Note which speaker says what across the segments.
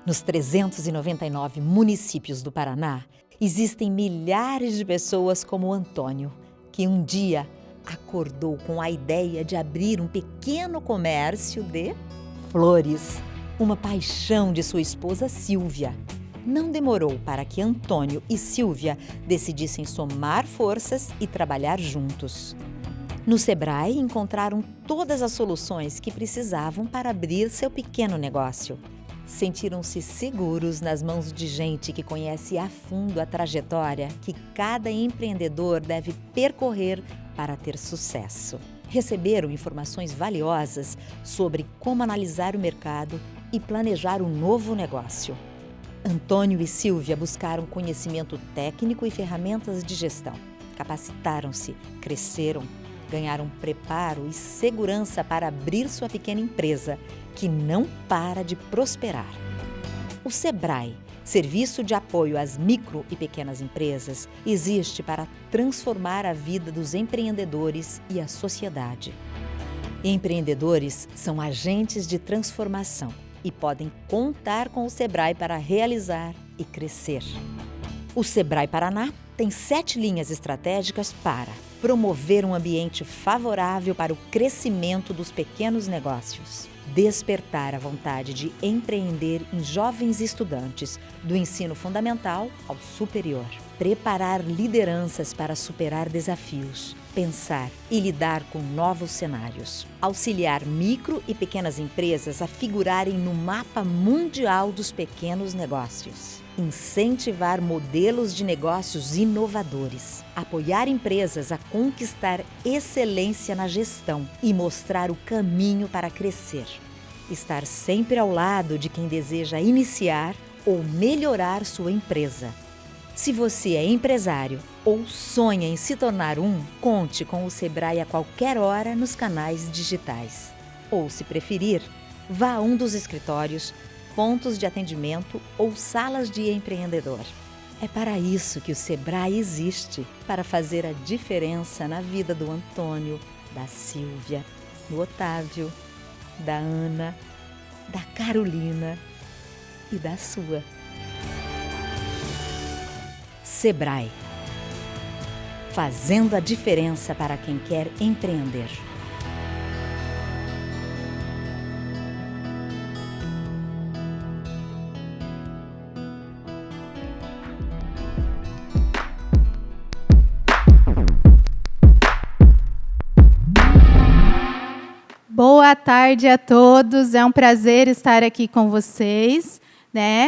Speaker 1: Nos 399 municípios do Paraná, existem milhares de pessoas como o Antônio, que um dia acordou com a ideia de abrir um pequeno comércio de flores, uma paixão de sua esposa Silvia. Não demorou para que Antônio e Silvia decidissem somar forças e trabalhar juntos. No Sebrae, encontraram todas as soluções que precisavam para abrir seu pequeno negócio. Sentiram-se seguros nas mãos de gente que conhece a fundo a trajetória que cada empreendedor deve percorrer para ter sucesso. Receberam informações valiosas sobre como analisar o mercado e planejar um novo negócio. Antônio e Silvia buscaram conhecimento técnico e ferramentas de gestão. Capacitaram-se, cresceram, ganharam preparo e segurança para abrir sua pequena empresa, que não para de prosperar. O Sebrae, Serviço de Apoio às Micro e Pequenas Empresas, existe para transformar a vida dos empreendedores e a sociedade. Empreendedores são agentes de transformação e podem contar com o Sebrae para realizar e crescer. O Sebrae Paraná tem 7 linhas estratégicas para promover um ambiente favorável para o crescimento dos pequenos negócios, despertar a vontade de empreender em jovens estudantes, do ensino fundamental ao superior, preparar lideranças para superar desafios, pensar e lidar com novos cenários, auxiliar micro e pequenas empresas a figurarem no mapa mundial dos pequenos negócios, incentivar modelos de negócios inovadores, apoiar empresas a conquistar excelência na gestão e mostrar o caminho para crescer, estar sempre ao lado de quem deseja iniciar ou melhorar sua empresa. Se você é empresário ou sonha em se tornar um, conte com o Sebrae a qualquer hora nos canais digitais. Ou, se preferir, vá a um dos escritórios, pontos de atendimento ou salas de empreendedor. É para isso que o Sebrae existe, para fazer a diferença na vida do Antônio, da Silvia, do Otávio, da Ana, da Carolina e da sua. Sebrae, fazendo a diferença para quem quer empreender.
Speaker 2: Boa tarde a todos, é um prazer estar aqui com vocês,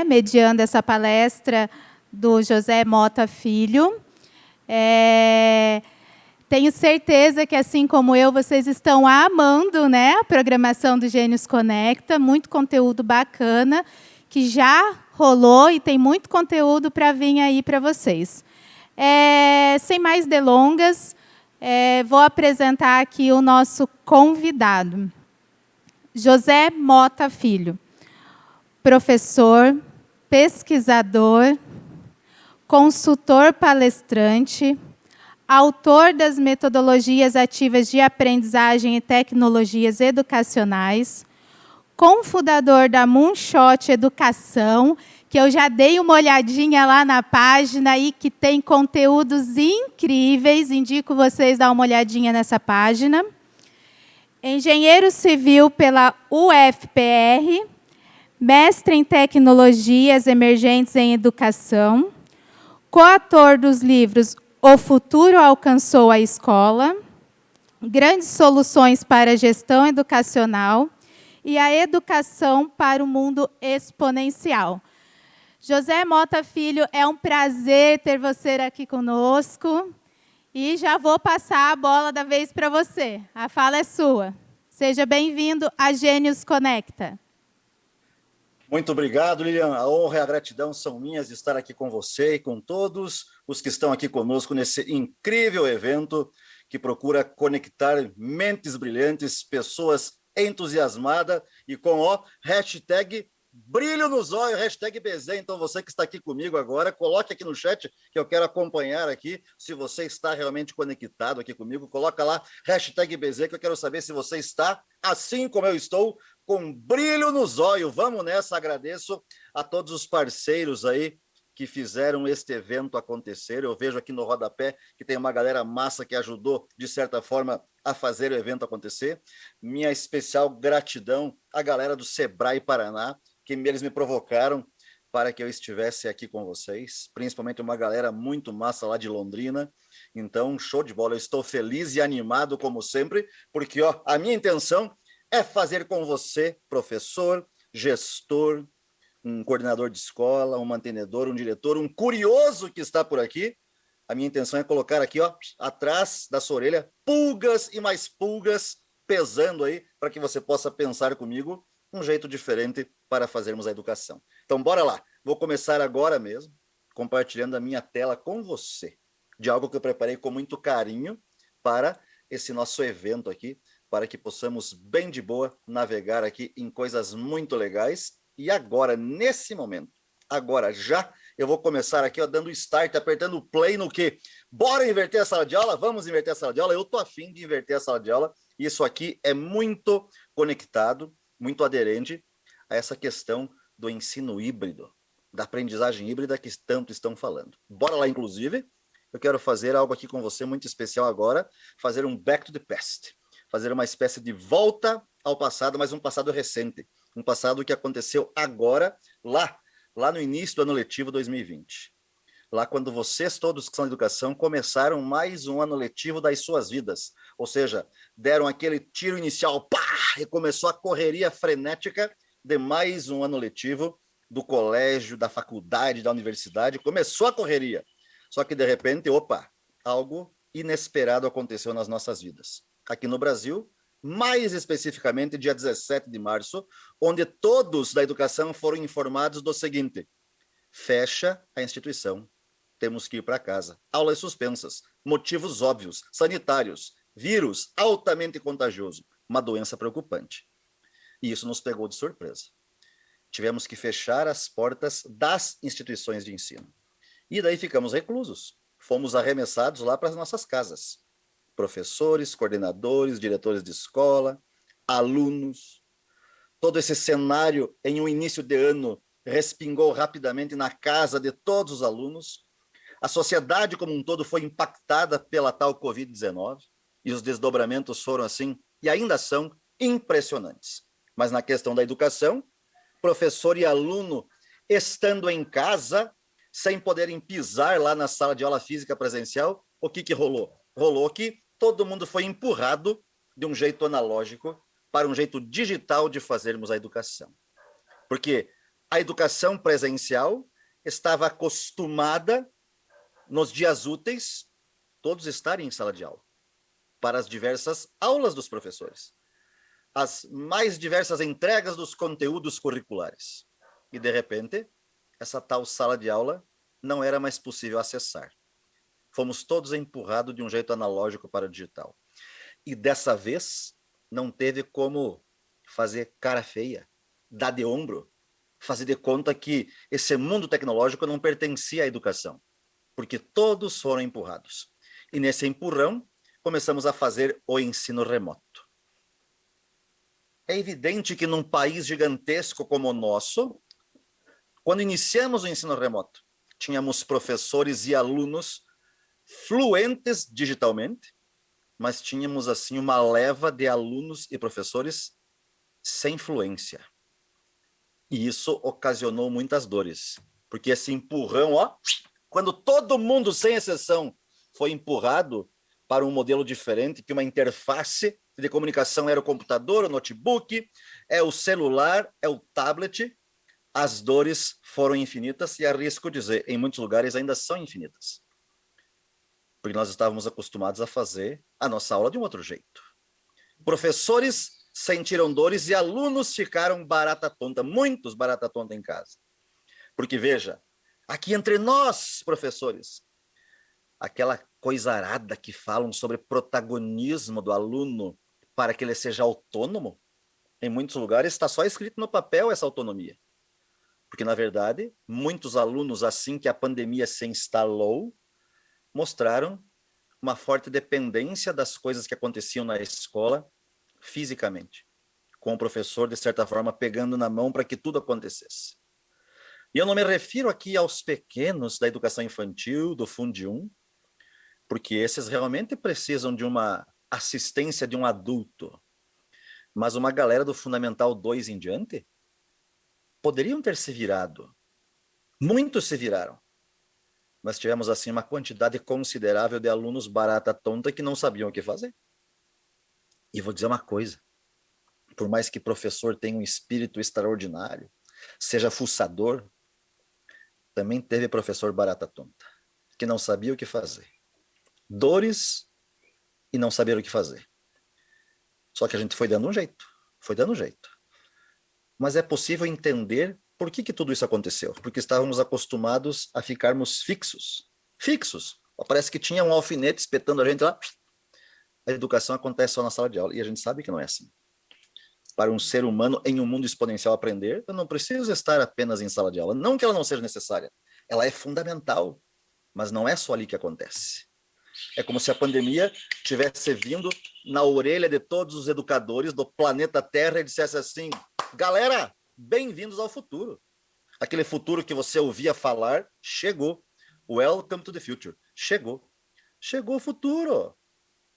Speaker 2: mediando essa palestra do José Mota Filho. Tenho certeza que, assim como eu, vocês estão amando, a programação do Gênios Conecta, muito conteúdo bacana, que já rolou e tem muito conteúdo para vir aí para vocês. Sem mais delongas, vou apresentar aqui o nosso convidado, José Mota Filho, professor, pesquisador, consultor palestrante, autor das metodologias ativas de aprendizagem e tecnologias educacionais, cofundador da Moonshot Educação, que eu já dei uma olhadinha lá na página e que tem conteúdos incríveis, indico vocês dar uma olhadinha nessa página. Engenheiro civil pela UFPR, mestre em tecnologias emergentes em educação, coautor dos livros O Futuro Alcançou a Escola, Grandes Soluções para a Gestão Educacional e a Educação para o Mundo Exponencial. José Mota Filho, é um prazer ter você aqui conosco. E já vou passar a bola da vez para você. A fala é sua. Seja bem-vindo a Gênios Conecta.
Speaker 3: Muito obrigado, Lilian. A honra e a gratidão são minhas de estar aqui com você e com todos os que estão aqui conosco nesse incrível evento que procura conectar mentes brilhantes, pessoas entusiasmadas e com o hashtag brilho nos olhos, hashtag BZ. Então, você que está aqui comigo agora, coloque aqui no chat, que eu quero acompanhar aqui, se você está realmente conectado aqui comigo, coloca lá, hashtag BZ, que eu quero saber se você está, assim como eu estou, com brilho nos olhos. Vamos nessa, agradeço a todos os parceiros aí que fizeram este evento acontecer. Eu vejo aqui no rodapé que tem uma galera massa que ajudou, de certa forma, a fazer o evento acontecer. Minha especial gratidão à galera do Sebrae Paraná, que eles me provocaram para que eu estivesse aqui com vocês, principalmente uma galera muito massa lá de Londrina. Então, show de bola. Eu estou feliz e animado, como sempre, porque a minha intenção é fazer com você, professor, gestor, um coordenador de escola, um mantenedor, um diretor, um curioso que está por aqui. A minha intenção é colocar aqui, atrás da sua orelha, pulgas e mais pulgas pesando aí, para que você possa pensar comigo um jeito diferente para fazermos a educação. Então, bora lá. Vou começar agora mesmo, compartilhando a minha tela com você, de algo que eu preparei com muito carinho para esse nosso evento aqui, para que possamos, bem de boa, navegar aqui em coisas muito legais. E agora, nesse momento, agora já, eu vou começar aqui dando start, apertando o play no quê? Bora inverter a sala de aula? Vamos inverter a sala de aula? Eu tô afim de inverter a sala de aula. Isso aqui é muito conectado, muito aderente a essa questão do ensino híbrido, da aprendizagem híbrida que tanto estão falando. Bora lá, inclusive, eu quero fazer algo aqui com você muito especial agora, fazer um back to the past, fazer uma espécie de volta ao passado, mas um passado recente, um passado que aconteceu agora, lá no início do ano letivo 2020. Lá quando vocês todos que são da educação começaram mais um ano letivo das suas vidas, ou seja, deram aquele tiro inicial, pá, e começou a correria frenética de mais um ano letivo do colégio, da faculdade, da universidade, começou a correria. Só que de repente, algo inesperado aconteceu nas nossas vidas. Aqui no Brasil, mais especificamente dia 17 de março, onde todos da educação foram informados do seguinte: fecha a instituição, temos que ir para casa. Aulas suspensas, motivos óbvios, sanitários, vírus altamente contagioso, uma doença preocupante. E isso nos pegou de surpresa. Tivemos que fechar as portas das instituições de ensino. E daí ficamos reclusos. Fomos arremessados lá para as nossas casas. Professores, coordenadores, diretores de escola, alunos. Todo esse cenário, em um início de ano, respingou rapidamente na casa de todos os alunos. A sociedade como um todo foi impactada pela tal Covid-19 e os desdobramentos foram assim, e ainda são, impressionantes. Mas na questão da educação, professor e aluno estando em casa, sem poderem pisar lá na sala de aula física presencial, o que rolou? Rolou que todo mundo foi empurrado de um jeito analógico para um jeito digital de fazermos a educação. Porque a educação presencial estava acostumada, nos dias úteis, todos estarem em sala de aula, para as diversas aulas dos professores, as mais diversas entregas dos conteúdos curriculares. E, de repente, essa tal sala de aula não era mais possível acessar. Fomos todos empurrados de um jeito analógico para o digital. E dessa vez, não teve como fazer cara feia, dar de ombro, fazer de conta que esse mundo tecnológico não pertencia à educação, porque todos foram empurrados. E nesse empurrão, começamos a fazer o ensino remoto. É evidente que num país gigantesco como o nosso, quando iniciamos o ensino remoto, tínhamos professores e alunos fluentes digitalmente, mas tínhamos assim uma leva de alunos e professores sem fluência. E isso ocasionou muitas dores, porque esse empurrão, quando todo mundo, sem exceção, foi empurrado para um modelo diferente, que uma interface de comunicação era o computador, o notebook, é o celular, é o tablet, as dores foram infinitas e arrisco dizer, em muitos lugares ainda são infinitas. Porque nós estávamos acostumados a fazer a nossa aula de um outro jeito. Professores sentiram dores e alunos ficaram barata tonta, muitos barata tonta em casa. Porque, veja, aqui entre nós, professores, aquela coisa arada que falam sobre protagonismo do aluno para que ele seja autônomo, em muitos lugares está só escrito no papel essa autonomia. Porque, na verdade, muitos alunos, assim que a pandemia se instalou, mostraram uma forte dependência das coisas que aconteciam na escola fisicamente, com o professor, de certa forma, pegando na mão para que tudo acontecesse. E eu não me refiro aqui aos pequenos da educação infantil, do Fundo 1, porque esses realmente precisam de uma assistência de um adulto. Mas uma galera do Fundamental 2 em diante poderiam ter se virado. Muitos se viraram. Mas tivemos, assim, uma quantidade considerável de alunos barata tonta que não sabiam o que fazer. E vou dizer uma coisa. Por mais que professor tenha um espírito extraordinário, seja fuçador, também teve professor barata tonta, que não sabia o que fazer. Dores e não saber o que fazer. Só que a gente foi dando um jeito. Mas é possível entender por que tudo isso aconteceu. Porque estávamos acostumados a ficarmos fixos. Fixos. Parece que tinha um alfinete espetando a gente lá. A educação acontece só na sala de aula. E a gente sabe que não é assim. Para um ser humano em um mundo exponencial aprender, eu não preciso estar apenas em sala de aula. Não que ela não seja necessária. Ela é fundamental. Mas não é só ali que acontece. É como se a pandemia tivesse vindo na orelha de todos os educadores do planeta Terra e dissesse assim: galera, bem-vindos ao futuro. Aquele futuro que você ouvia falar, chegou. Welcome to the future. Chegou. Chegou o futuro.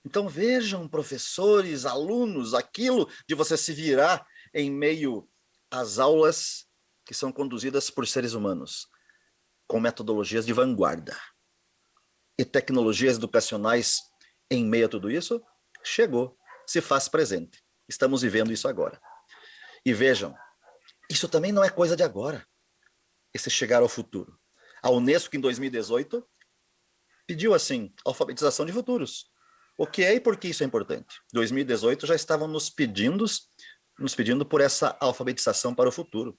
Speaker 3: Então vejam, professores, alunos, aquilo de você se virar em meio às aulas que são conduzidas por seres humanos, com metodologias de vanguarda. E tecnologias educacionais em meio a tudo isso, chegou, se faz presente. Estamos vivendo isso agora. E vejam, isso também não é coisa de agora, esse chegar ao futuro. A Unesco, em 2018, pediu, assim, alfabetização de futuros. O que é e por que isso é importante? Em 2018 já estavam nos pedindo por essa alfabetização para o futuro,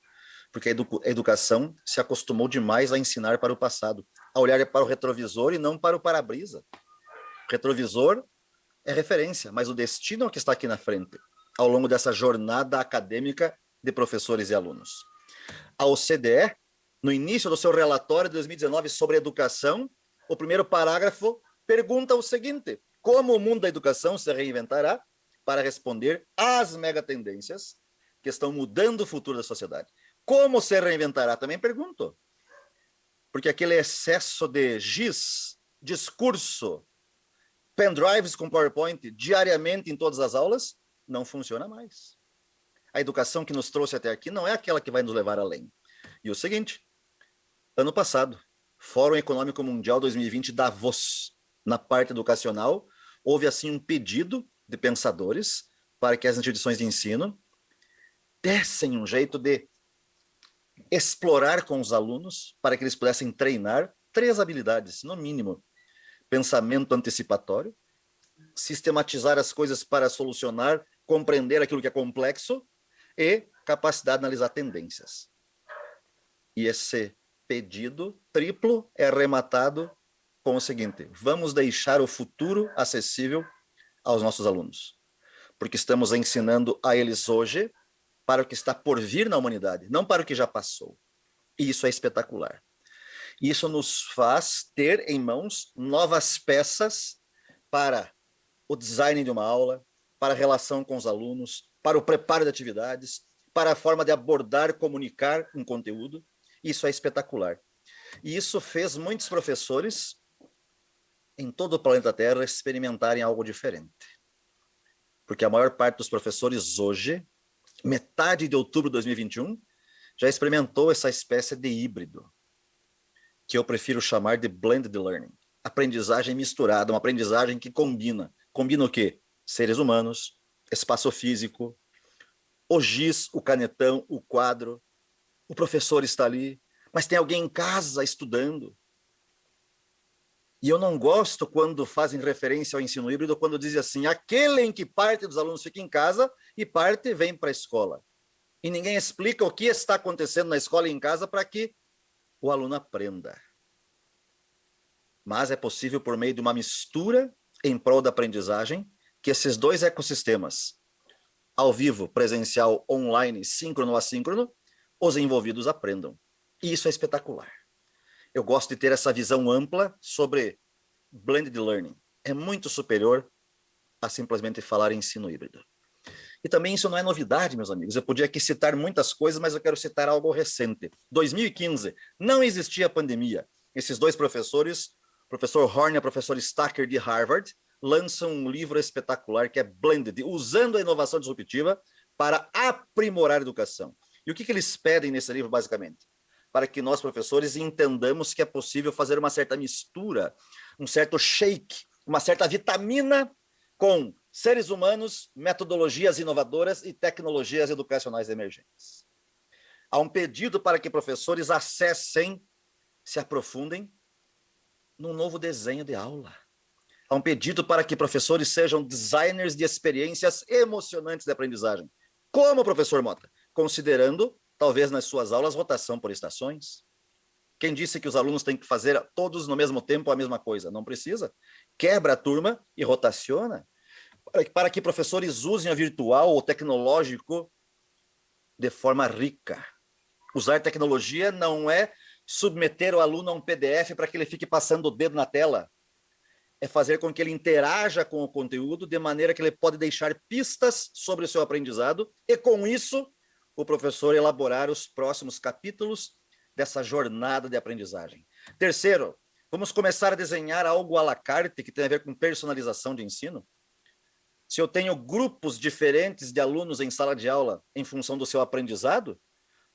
Speaker 3: porque a educação se acostumou demais a ensinar para o passado, a olhar para o retrovisor e não para o para-brisa. O retrovisor é referência, mas o destino é o que está aqui na frente, ao longo dessa jornada acadêmica de professores e alunos. A OCDE, no início do seu relatório de 2019 sobre educação, o primeiro parágrafo pergunta o seguinte: como o mundo da educação se reinventará para responder às megatendências que estão mudando o futuro da sociedade? Como se reinventará? Também pergunto. Porque aquele excesso de giz, discurso, pendrives com PowerPoint diariamente em todas as aulas, não funciona mais. A educação que nos trouxe até aqui não é aquela que vai nos levar além. E o seguinte, ano passado, Fórum Econômico Mundial 2020 Davos, na parte educacional, houve assim um pedido de pensadores para que as instituições de ensino dessem um jeito de explorar com os alunos para que eles pudessem treinar 3 habilidades, no mínimo: pensamento antecipatório, sistematizar as coisas para solucionar, compreender aquilo que é complexo e capacidade de analisar tendências. E esse pedido triplo é arrematado com o seguinte: vamos deixar o futuro acessível aos nossos alunos, porque estamos ensinando a eles hoje para o que está por vir na humanidade, não para o que já passou. E isso é espetacular. Isso nos faz ter em mãos novas peças para o design de uma aula, para a relação com os alunos, para o preparo de atividades, para a forma de abordar, comunicar um conteúdo. Isso é espetacular. E isso fez muitos professores em todo o planeta Terra experimentarem algo diferente. Porque a maior parte dos professores hoje, metade de outubro de 2021, já experimentou essa espécie de híbrido, que eu prefiro chamar de blended learning. Aprendizagem misturada, uma aprendizagem que combina. Combina o quê? Seres humanos, espaço físico, o giz, o canetão, o quadro. O professor está ali, mas tem alguém em casa estudando. E eu não gosto quando fazem referência ao ensino híbrido, quando dizem assim: aquele em que parte dos alunos fica em casa e parte vem para a escola. E ninguém explica o que está acontecendo na escola e em casa para que o aluno aprenda. Mas é possível, por meio de uma mistura em prol da aprendizagem, que esses 2 ecossistemas, ao vivo, presencial, online, síncrono, assíncrono, os envolvidos aprendam. E isso é espetacular. Eu gosto de ter essa visão ampla sobre blended learning. É muito superior a simplesmente falar em ensino híbrido. E também isso não é novidade, meus amigos. Eu podia aqui citar muitas coisas, mas eu quero citar algo recente. 2015, não existia pandemia. Esses dois professores, professor Horn e a professora Stacker de Harvard, lançam um livro espetacular que é Blended, usando a inovação disruptiva para aprimorar a educação. E o que eles pedem nesse livro, basicamente? Para que nós, professores, entendamos que é possível fazer uma certa mistura, um certo shake, uma certa vitamina com seres humanos, metodologias inovadoras e tecnologias educacionais emergentes. Há um pedido para que professores acessem, se aprofundem num novo desenho de aula. Há um pedido para que professores sejam designers de experiências emocionantes de aprendizagem. Como, professor Mota? Considerando, talvez nas suas aulas, rotação por estações. Quem disse que os alunos têm que fazer todos no mesmo tempo a mesma coisa? Não precisa. Quebra a turma e rotaciona. Para que professores usem o virtual ou tecnológico de forma rica. Usar tecnologia não é submeter o aluno a um PDF para que ele fique passando o dedo na tela. É fazer com que ele interaja com o conteúdo de maneira que ele pode deixar pistas sobre o seu aprendizado e, com isso, o professor elaborar os próximos capítulos dessa jornada de aprendizagem. Terceiro, vamos começar a desenhar algo à la carte que tem a ver com personalização de ensino. Se eu tenho grupos diferentes de alunos em sala de aula em função do seu aprendizado,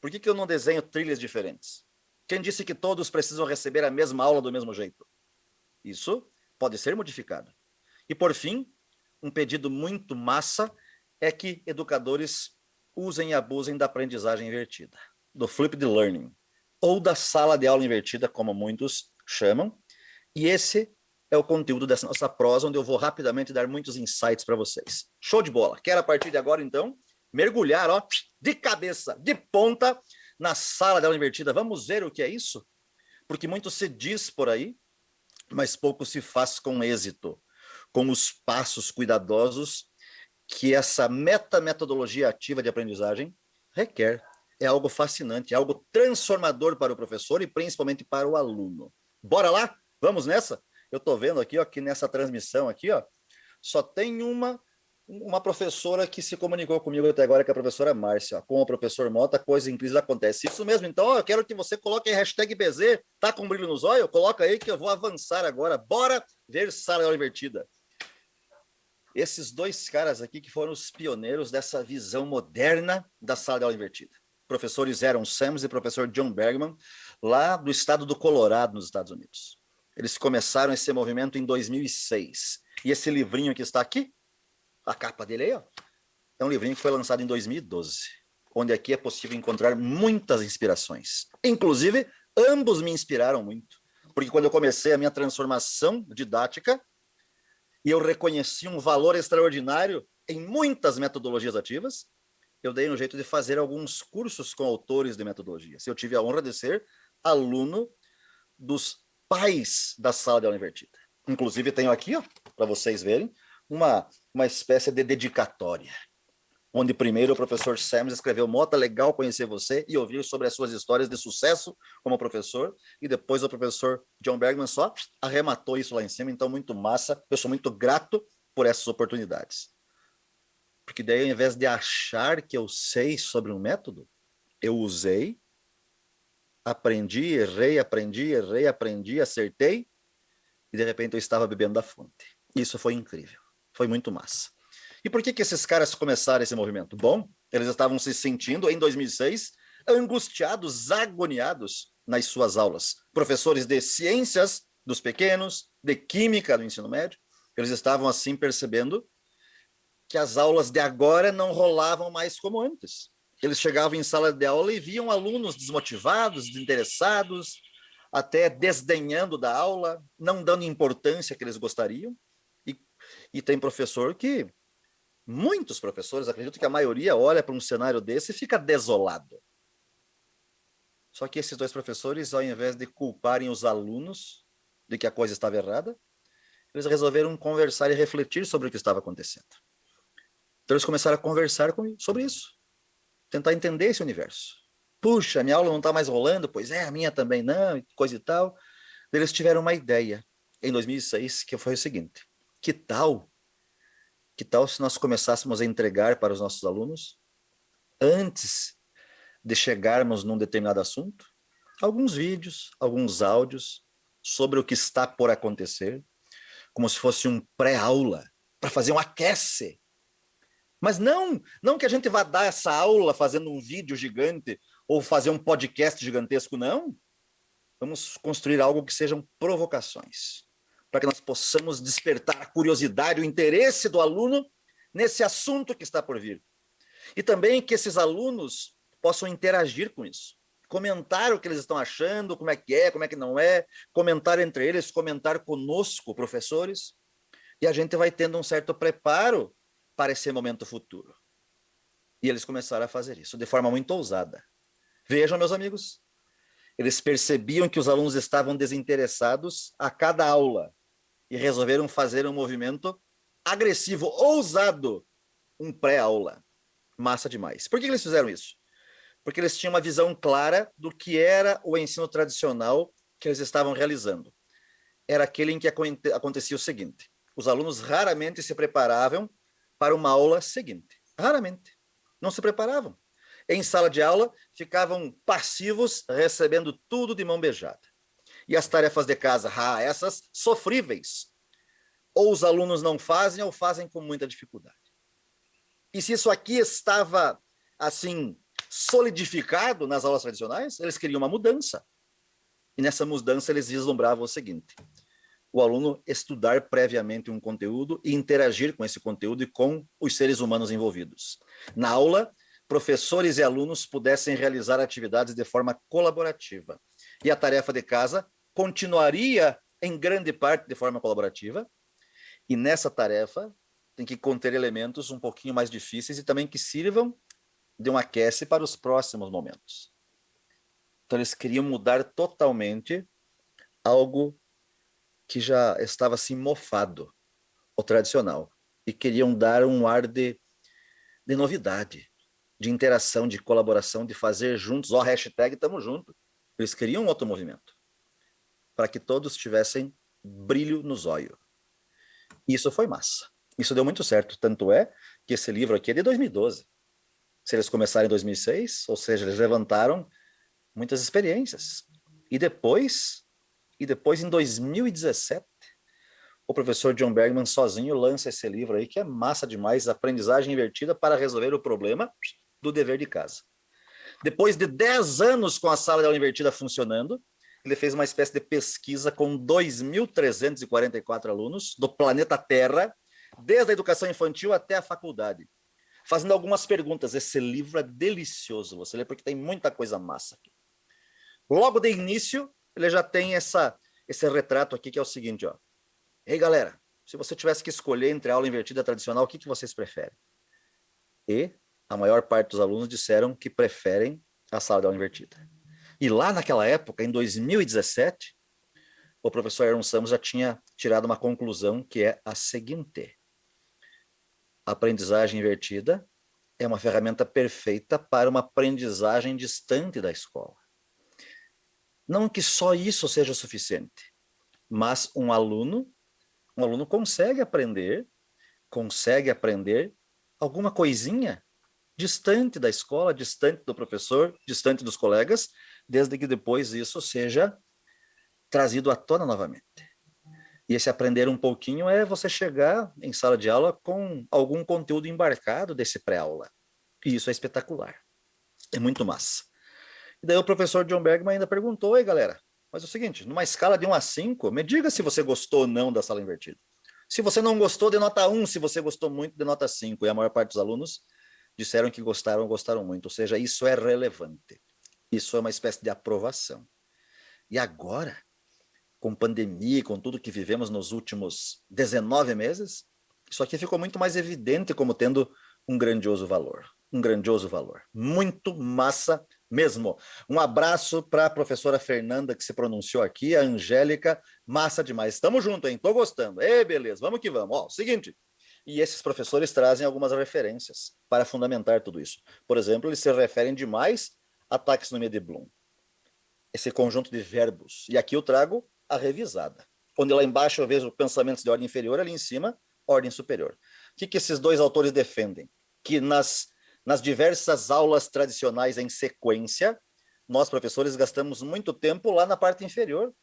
Speaker 3: por que eu não desenho trilhas diferentes? Quem disse que todos precisam receber a mesma aula do mesmo jeito? Isso pode ser modificado. E, por fim, um pedido muito massa é que educadores usem e abusem da aprendizagem invertida, do flipped learning, ou da sala de aula invertida, como muitos chamam. E esse é o conteúdo dessa nossa prosa, onde eu vou rapidamente dar muitos insights para vocês. Show de bola! Quero, a partir de agora, então, mergulhar de cabeça, de ponta, na sala de aula invertida. Vamos ver o que é isso? Porque muito se diz por aí, mas pouco se faz com êxito, com os passos cuidadosos que essa metodologia ativa de aprendizagem requer. É algo fascinante, é algo transformador para o professor e principalmente para o aluno. Bora lá? Vamos nessa? Eu estou vendo aqui, que nessa transmissão aqui, só tem uma professora que se comunicou comigo até agora, que é a professora Márcia. Com o professor Mota, coisa incrível acontece. Isso mesmo, então, eu quero que você coloque a hashtag BZ, tá com brilho nos olhos? Coloca aí que eu vou avançar agora. Bora ver sala de aula invertida. Esses dois caras aqui que foram os pioneiros dessa visão moderna da sala de aula invertida. Professores Aaron Sams e professor John Bergman, lá do estado do Colorado, nos Estados Unidos. Eles começaram esse movimento em 2006. E esse livrinho que está aqui, a capa dele aí, é um livrinho que foi lançado em 2012, onde aqui é possível encontrar muitas inspirações. Inclusive, ambos me inspiraram muito, porque quando eu comecei a minha transformação didática, e eu reconheci um valor extraordinário em muitas metodologias ativas, eu dei um jeito de fazer alguns cursos com autores de metodologias. Eu tive a honra de ser aluno dos pais da sala de aula invertida. Inclusive, tenho aqui, para vocês verem, uma espécie de dedicatória, onde primeiro o professor Sams escreveu: Mota, legal conhecer você e ouvir sobre as suas histórias de sucesso como professor, e depois o professor John Bergman só arrematou isso lá em cima. Então, muito massa, eu sou muito grato por essas oportunidades. Porque daí, ao invés de achar que eu sei sobre um método, eu usei, aprendi, errei, acertei, e de repente eu estava bebendo da fonte. Isso foi incrível, foi muito massa. E por que esses caras começaram esse movimento? Bom, eles estavam se sentindo, em 2006, angustiados, agoniados nas suas aulas. Professores de ciências dos pequenos, de química do ensino médio, eles estavam assim percebendo que as aulas de agora não rolavam mais como antes. Eles chegavam em sala de aula e viam alunos desmotivados, desinteressados, até desdenhando da aula, não dando importância que eles gostariam. E tem professor que, muitos professores, acredito que a maioria olha para um cenário desse e fica desolado. Só que esses dois professores, ao invés de culparem os alunos de que a coisa estava errada, eles resolveram conversar e refletir sobre o que estava acontecendo. Então eles começaram a conversar sobre isso, tentar entender esse universo. Puxa, minha aula não está mais rolando? Pois é, a minha também não, coisa e tal. Eles tiveram uma ideia, em 2006, que foi o seguinte: que tal Que tal se nós começássemos a entregar para os nossos alunos, antes de chegarmos num determinado assunto, alguns vídeos, alguns áudios sobre o que está por acontecer, como se fosse um pré-aula, para fazer um aquece. Mas não que a gente vá dar essa aula fazendo um vídeo gigante ou fazer um podcast gigantesco, não. Vamos construir algo que sejam provocações, para que nós possamos despertar a curiosidade, o interesse do aluno nesse assunto que está por vir. E também que esses alunos possam interagir com isso, comentar o que eles estão achando, como é, como é que não é, comentar entre eles, comentar conosco, professores, e a gente vai tendo um certo preparo para esse momento futuro. E eles começaram a fazer isso de forma muito ousada. Vejam, meus amigos, eles percebiam que os alunos estavam desinteressados a cada aula e resolveram fazer um movimento agressivo, ousado, um pré-aula. Massa demais. Por que eles fizeram isso? Porque eles tinham uma visão clara do que era o ensino tradicional que eles estavam realizando. Era aquele em que acontecia o seguinte: os alunos raramente se preparavam para uma aula seguinte. Raramente. Não se preparavam. Em sala de aula, ficavam passivos, recebendo tudo de mão beijada. E as tarefas de casa, essas sofríveis. Ou os alunos não fazem, ou fazem com muita dificuldade. E se isso aqui estava, assim, solidificado nas aulas tradicionais, eles queriam uma mudança. E nessa mudança eles vislumbravam o seguinte: o aluno estudar previamente um conteúdo e interagir com esse conteúdo e com os seres humanos envolvidos. Na aula, professores e alunos pudessem realizar atividades de forma colaborativa. E a tarefa de casa continuaria, em grande parte, de forma colaborativa. E nessa tarefa, tem que conter elementos um pouquinho mais difíceis e também que sirvam de um aquece para os próximos momentos. Então, eles queriam mudar totalmente algo que já estava assim mofado, o tradicional, e queriam dar um ar de novidade, de interação, de colaboração, de fazer juntos, hashtag tamo junto. Eles queriam um outro movimento, para que todos tivessem brilho nos olhos. Isso foi massa. Isso deu muito certo, tanto é que esse livro aqui é de 2012. Se eles começaram em 2006, ou seja, eles levantaram muitas experiências. E depois em 2017, o professor John Bergman sozinho lança esse livro aí, que é massa demais, Aprendizagem Invertida para Resolver o Problema do Dever de Casa. Depois de 10 anos com a sala de aula invertida funcionando, ele fez uma espécie de pesquisa com 2.344 alunos do planeta Terra, desde a educação infantil até a faculdade, fazendo algumas perguntas. Esse livro é delicioso, você lê, porque tem muita coisa massa aqui. Logo de início, ele já tem esse retrato aqui, que é o seguinte, ó. Ei, galera, se você tivesse que escolher entre a aula invertida e a tradicional, o que vocês preferem? E a maior parte dos alunos disseram que preferem a sala de aula invertida. E lá naquela época, em 2017, o professor Aaron Samos já tinha tirado uma conclusão, que é a seguinte: a aprendizagem invertida é uma ferramenta perfeita para uma aprendizagem distante da escola. Não que só isso seja suficiente, mas um aluno consegue aprender alguma coisinha distante da escola, distante do professor, distante dos colegas, desde que depois isso seja trazido à tona novamente. E esse aprender um pouquinho é você chegar em sala de aula com algum conteúdo embarcado desse pré-aula. E isso é espetacular. É muito massa. E daí o professor John Bergman ainda perguntou: ei, galera, mas é o seguinte, numa escala de 1 a 5, me diga se você gostou ou não da sala invertida. Se você não gostou, de nota 1. Se você gostou muito, de nota 5. E a maior parte dos alunos disseram que gostaram muito. Ou seja, isso é relevante. Isso é uma espécie de aprovação. E agora, com pandemia, com tudo que vivemos nos últimos 19 meses, isso aqui ficou muito mais evidente como tendo um grandioso valor. Um grandioso valor. Muito massa mesmo. Um abraço para a professora Fernanda, que se pronunciou aqui, a Angélica, massa demais. Estamos juntos, hein? Tô gostando. Ei, beleza, vamos que vamos. Ó, seguinte, e esses professores trazem algumas referências para fundamentar tudo isso. Por exemplo, eles se referem demais a taxonomia de Bloom. Esse conjunto de verbos. E aqui eu trago a revisada, onde lá embaixo eu vejo pensamentos de ordem inferior, ali em cima, ordem superior. que esses dois autores defendem? Que nas diversas aulas tradicionais em sequência, nós, professores, gastamos muito tempo lá na parte inferior,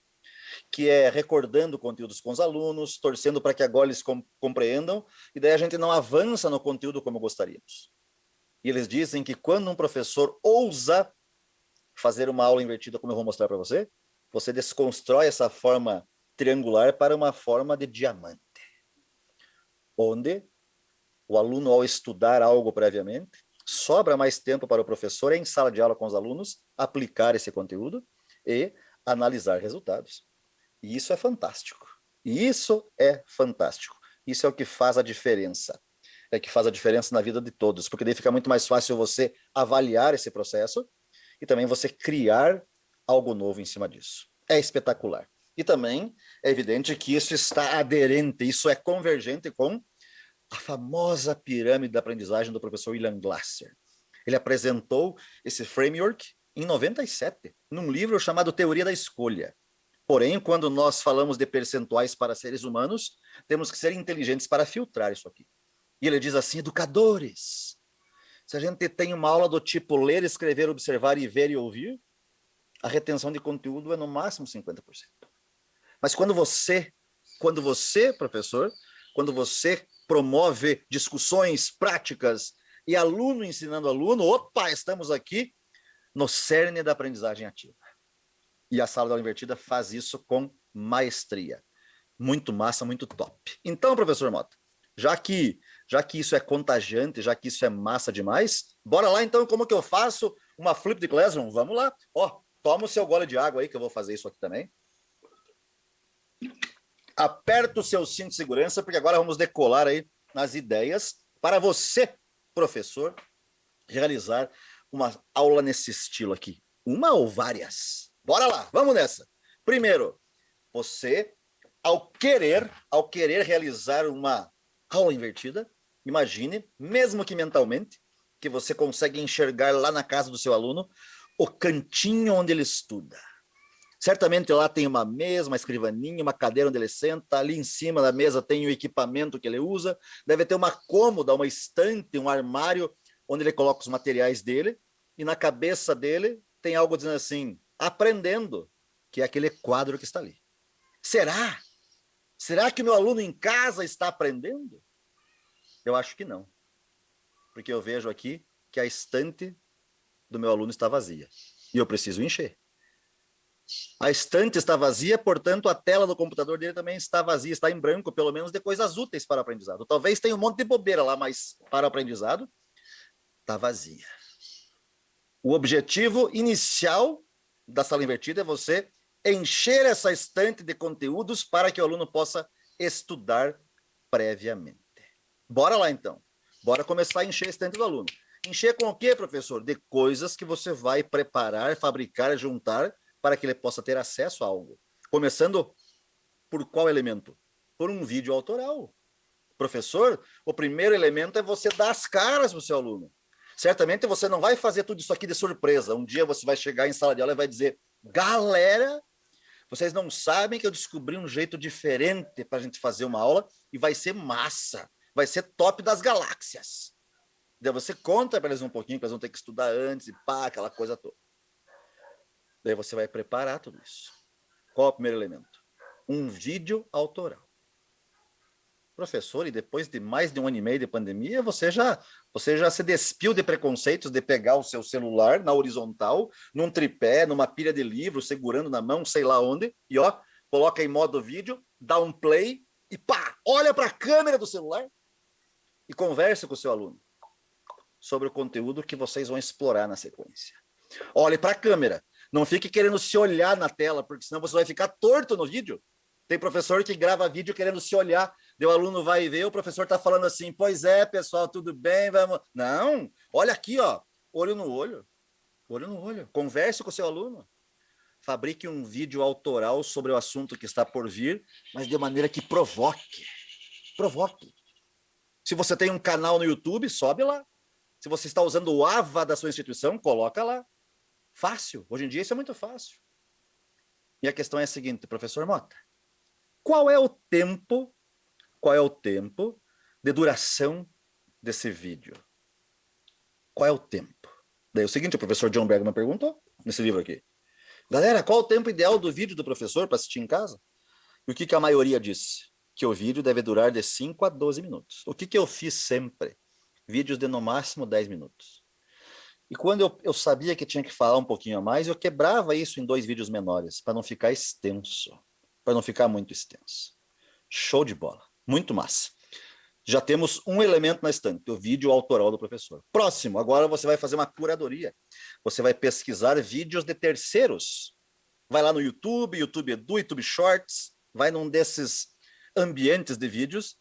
Speaker 3: que é recordando conteúdos com os alunos, torcendo para que agora eles compreendam, e daí a gente não avança no conteúdo como gostaríamos. E eles dizem que quando um professor ousa fazer uma aula invertida, como eu vou mostrar para você, você desconstrói essa forma triangular para uma forma de diamante, onde o aluno, ao estudar algo previamente, sobra mais tempo para o professor, em sala de aula com os alunos, aplicar esse conteúdo e analisar resultados. E isso é fantástico. Isso é fantástico. Isso é o que faz a diferença. É o que faz a diferença na vida de todos, porque daí fica muito mais fácil você avaliar esse processo e também você criar algo novo em cima disso. É espetacular. E também é evidente que isso está aderente, isso é convergente com a famosa pirâmide da aprendizagem do professor William Glasser. Ele apresentou esse framework em 97, num livro chamado Teoria da Escolha. Porém, quando nós falamos de percentuais para seres humanos, temos que ser inteligentes para filtrar isso aqui. E ele diz assim, educadores, se a gente tem uma aula do tipo ler, escrever, observar e ver e ouvir, a retenção de conteúdo é no máximo 50%. Mas quando você, professor, quando você promove discussões práticas e aluno ensinando aluno, opa, estamos aqui no cerne da aprendizagem ativa. E a sala da aula invertida faz isso com maestria. Muito massa, muito top. Então, professor Mota, já que isso é contagiante, já que isso é massa demais, bora lá então como que eu faço uma flipped classroom? Vamos lá. Ó, toma o seu gole de água aí que eu vou fazer isso aqui também. Aperta o seu cinto de segurança, porque agora vamos decolar aí nas ideias para você, professor, realizar uma aula nesse estilo aqui. Uma ou várias? Bora lá, vamos nessa. Primeiro, você, ao querer realizar uma aula invertida, imagine, mesmo que mentalmente, que você consegue enxergar lá na casa do seu aluno o cantinho onde ele estuda. Certamente lá tem uma mesa, uma escrivaninha, uma cadeira onde ele senta, ali em cima da mesa tem o equipamento que ele usa, deve ter uma cômoda, uma estante, um armário onde ele coloca os materiais dele, e na cabeça dele tem algo dizendo assim, aprendendo, que é aquele quadro que está ali. Será? Será que o meu aluno em casa está aprendendo? Eu acho que não, porque eu vejo aqui que a estante do meu aluno está vazia, e eu preciso encher. A estante está vazia, portanto, a tela do computador dele também está vazia, está em branco, pelo menos de coisas úteis para o aprendizado. Talvez tenha um monte de bobeira lá, mas para o aprendizado, está vazia. O objetivo inicial da sala invertida é você encher essa estante de conteúdos para que o aluno possa estudar previamente. Bora lá, então. Bora começar a encher a estante do aluno. Encher com o quê, professor? De coisas que você vai preparar, fabricar, juntar para que ele possa ter acesso a algo. Começando por qual elemento? Por um vídeo autoral. Professor, o primeiro elemento é você dar as caras para o seu aluno. Certamente você não vai fazer tudo isso aqui de surpresa. Um dia você vai chegar em sala de aula e vai dizer, galera, vocês não sabem que eu descobri um jeito diferente para a gente fazer uma aula e vai ser massa, vai ser top das galáxias. Daí você conta para eles um pouquinho, que eles vão ter que estudar antes e pá, aquela coisa toda. Daí você vai preparar tudo isso. Qual é o primeiro elemento? Um vídeo autoral. Professor, e depois de mais de 1 ano e meio de pandemia, você já se despiu de preconceitos de pegar o seu celular na horizontal, num tripé, numa pilha de livro, segurando na mão, sei lá onde, e ó, coloca em modo vídeo, dá um play e pá, olha para a câmera do celular e conversa com o seu aluno sobre o conteúdo que vocês vão explorar na sequência. Olhe para a câmera. Não fique querendo se olhar na tela, porque senão você vai ficar torto no vídeo. Tem professor que grava vídeo querendo se olhar, o aluno vai ver, o professor está falando assim, pois é, pessoal, tudo bem, vamos... Não, olha aqui, ó, olho no olho, converse com o seu aluno. Fabrique um vídeo autoral sobre o assunto que está por vir, mas de maneira que provoque. Se você tem um canal no YouTube, sobe lá. Se você está usando o AVA da sua instituição, coloca lá. Fácil. Hoje em dia isso é muito fácil. E a questão é a seguinte, professor Mota. Qual é o tempo de duração desse vídeo. Qual é o tempo? Daí é o seguinte, o professor John Bergman perguntou, nesse livro aqui. Galera, qual o tempo ideal do vídeo do professor para assistir em casa? E o que a maioria disse? Que o vídeo deve durar de 5 a 12 minutos. O que eu fiz sempre? Vídeos de no máximo 10 minutos. E quando eu sabia que tinha que falar um pouquinho a mais, eu quebrava isso em 2 vídeos menores, para não ficar extenso, para não ficar muito extenso. Show de bola, muito massa. Já temos um elemento na estante, o vídeo autoral do professor. Próximo, agora você vai fazer uma curadoria. Você vai pesquisar vídeos de terceiros. Vai lá no YouTube, YouTube Edu, YouTube Shorts, vai num desses ambientes de vídeos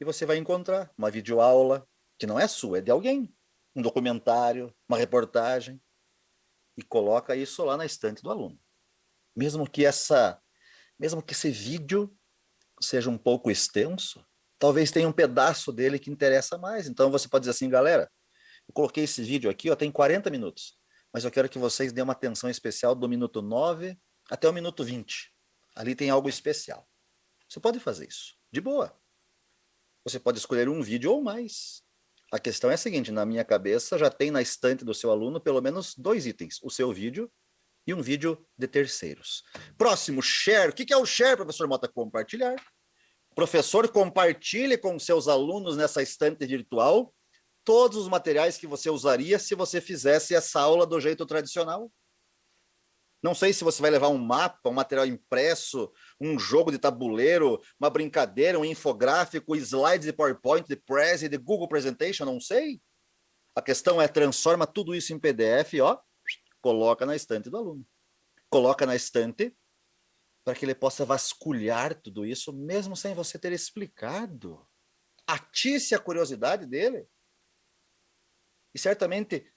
Speaker 3: e você vai encontrar uma videoaula que não é sua, é de alguém. Um documentário, uma reportagem, e coloca isso lá na estante do aluno. Mesmo que esse vídeo seja um pouco extenso, talvez tenha um pedaço dele que interessa mais. Então você pode dizer assim, galera, eu coloquei esse vídeo aqui, ó, tem 40 minutos, mas eu quero que vocês dêem uma atenção especial do minuto 9 até o minuto 20. Ali tem algo especial. Você pode fazer isso, de boa. Você pode escolher um vídeo ou mais. A questão é a seguinte, na minha cabeça já tem na estante do seu aluno pelo menos 2 itens, o seu vídeo e um vídeo de terceiros. Próximo, share. O que é o share, professor Mota? Compartilhar. Professor, compartilhe com seus alunos nessa estante virtual todos os materiais que você usaria se você fizesse essa aula do jeito tradicional. Não sei se você vai levar um mapa, um material impresso, um jogo de tabuleiro, uma brincadeira, um infográfico, slides de PowerPoint, de Prezi, de Google Presentation, não sei. A questão é, transforma tudo isso em PDF, ó, coloca na estante do aluno. Coloca na estante para que ele possa vasculhar tudo isso, mesmo sem você ter explicado. Atice a curiosidade dele. E certamente,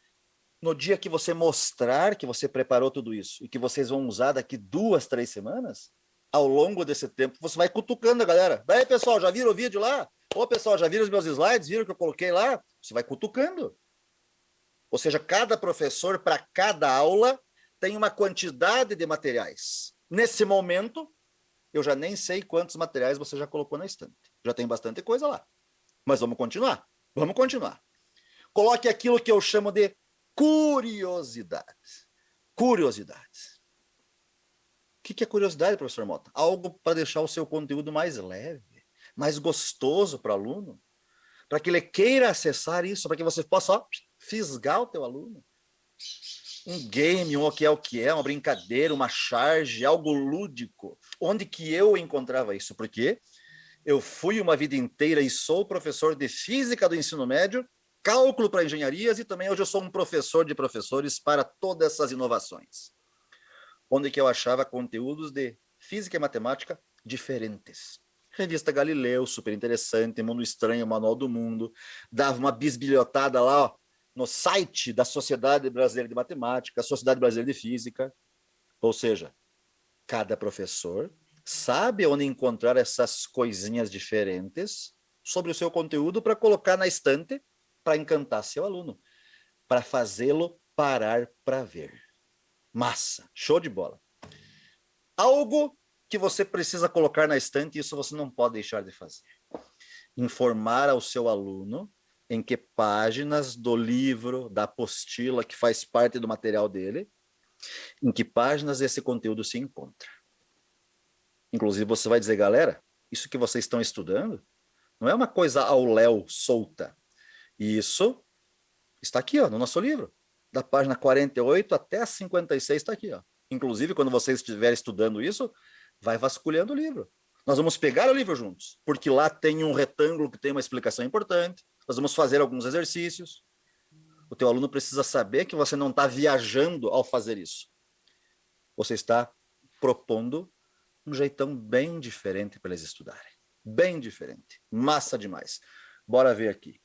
Speaker 3: no dia que você mostrar que você preparou tudo isso e que vocês vão usar daqui 2, 3 semanas, ao longo desse tempo, você vai cutucando a galera. Daí, pessoal, já viram o vídeo lá? Ô, pessoal, já viram os meus slides? Viram que eu coloquei lá? Você vai cutucando. Ou seja, cada professor, para cada aula, tem uma quantidade de materiais. Nesse momento, eu já nem sei quantos materiais você já colocou na estante. Já tem bastante coisa lá. Mas vamos continuar. Vamos continuar. Coloque aquilo que eu chamo de curiosidades. Curiosidades. O que é curiosidade, professor Mota? Algo para deixar o seu conteúdo mais leve, mais gostoso para o aluno, para que ele queira acessar isso, para que você possa, ó, fisgar o teu aluno. Um game, um o que é, uma brincadeira, uma charge, algo lúdico. Onde que eu encontrava isso? Porque eu fui uma vida inteira e sou professor de física do ensino médio, cálculo para engenharias e também hoje eu sou um professor de professores para todas essas inovações. Onde que eu achava conteúdos de física e matemática diferentes. Revista Galileu, super interessante, Mundo Estranho, Manual do Mundo, dava uma bisbilhotada lá, ó, no site da Sociedade Brasileira de Matemática, Sociedade Brasileira de Física. Ou seja, cada professor sabe onde encontrar essas coisinhas diferentes sobre o seu conteúdo para colocar na estante para encantar seu aluno, para fazê-lo parar para ver. Massa, show de bola. Algo que você precisa colocar na estante, isso você não pode deixar de fazer. Informar ao seu aluno em que páginas do livro, da apostila, que faz parte do material dele, em que páginas esse conteúdo se encontra. Inclusive, você vai dizer, galera, isso que vocês estão estudando não é uma coisa ao léu, solta. Isso está aqui, ó, no nosso livro. Da página 48 até a 56 está aqui, ó. Inclusive, quando você estiver estudando isso, vai vasculhando o livro. Nós vamos pegar o livro juntos, porque lá tem um retângulo que tem uma explicação importante. Nós vamos fazer alguns exercícios. O teu aluno precisa saber que você não está viajando ao fazer isso. Você está propondo um jeitão bem diferente para eles estudarem. Bem diferente. Massa demais. Bora ver aqui.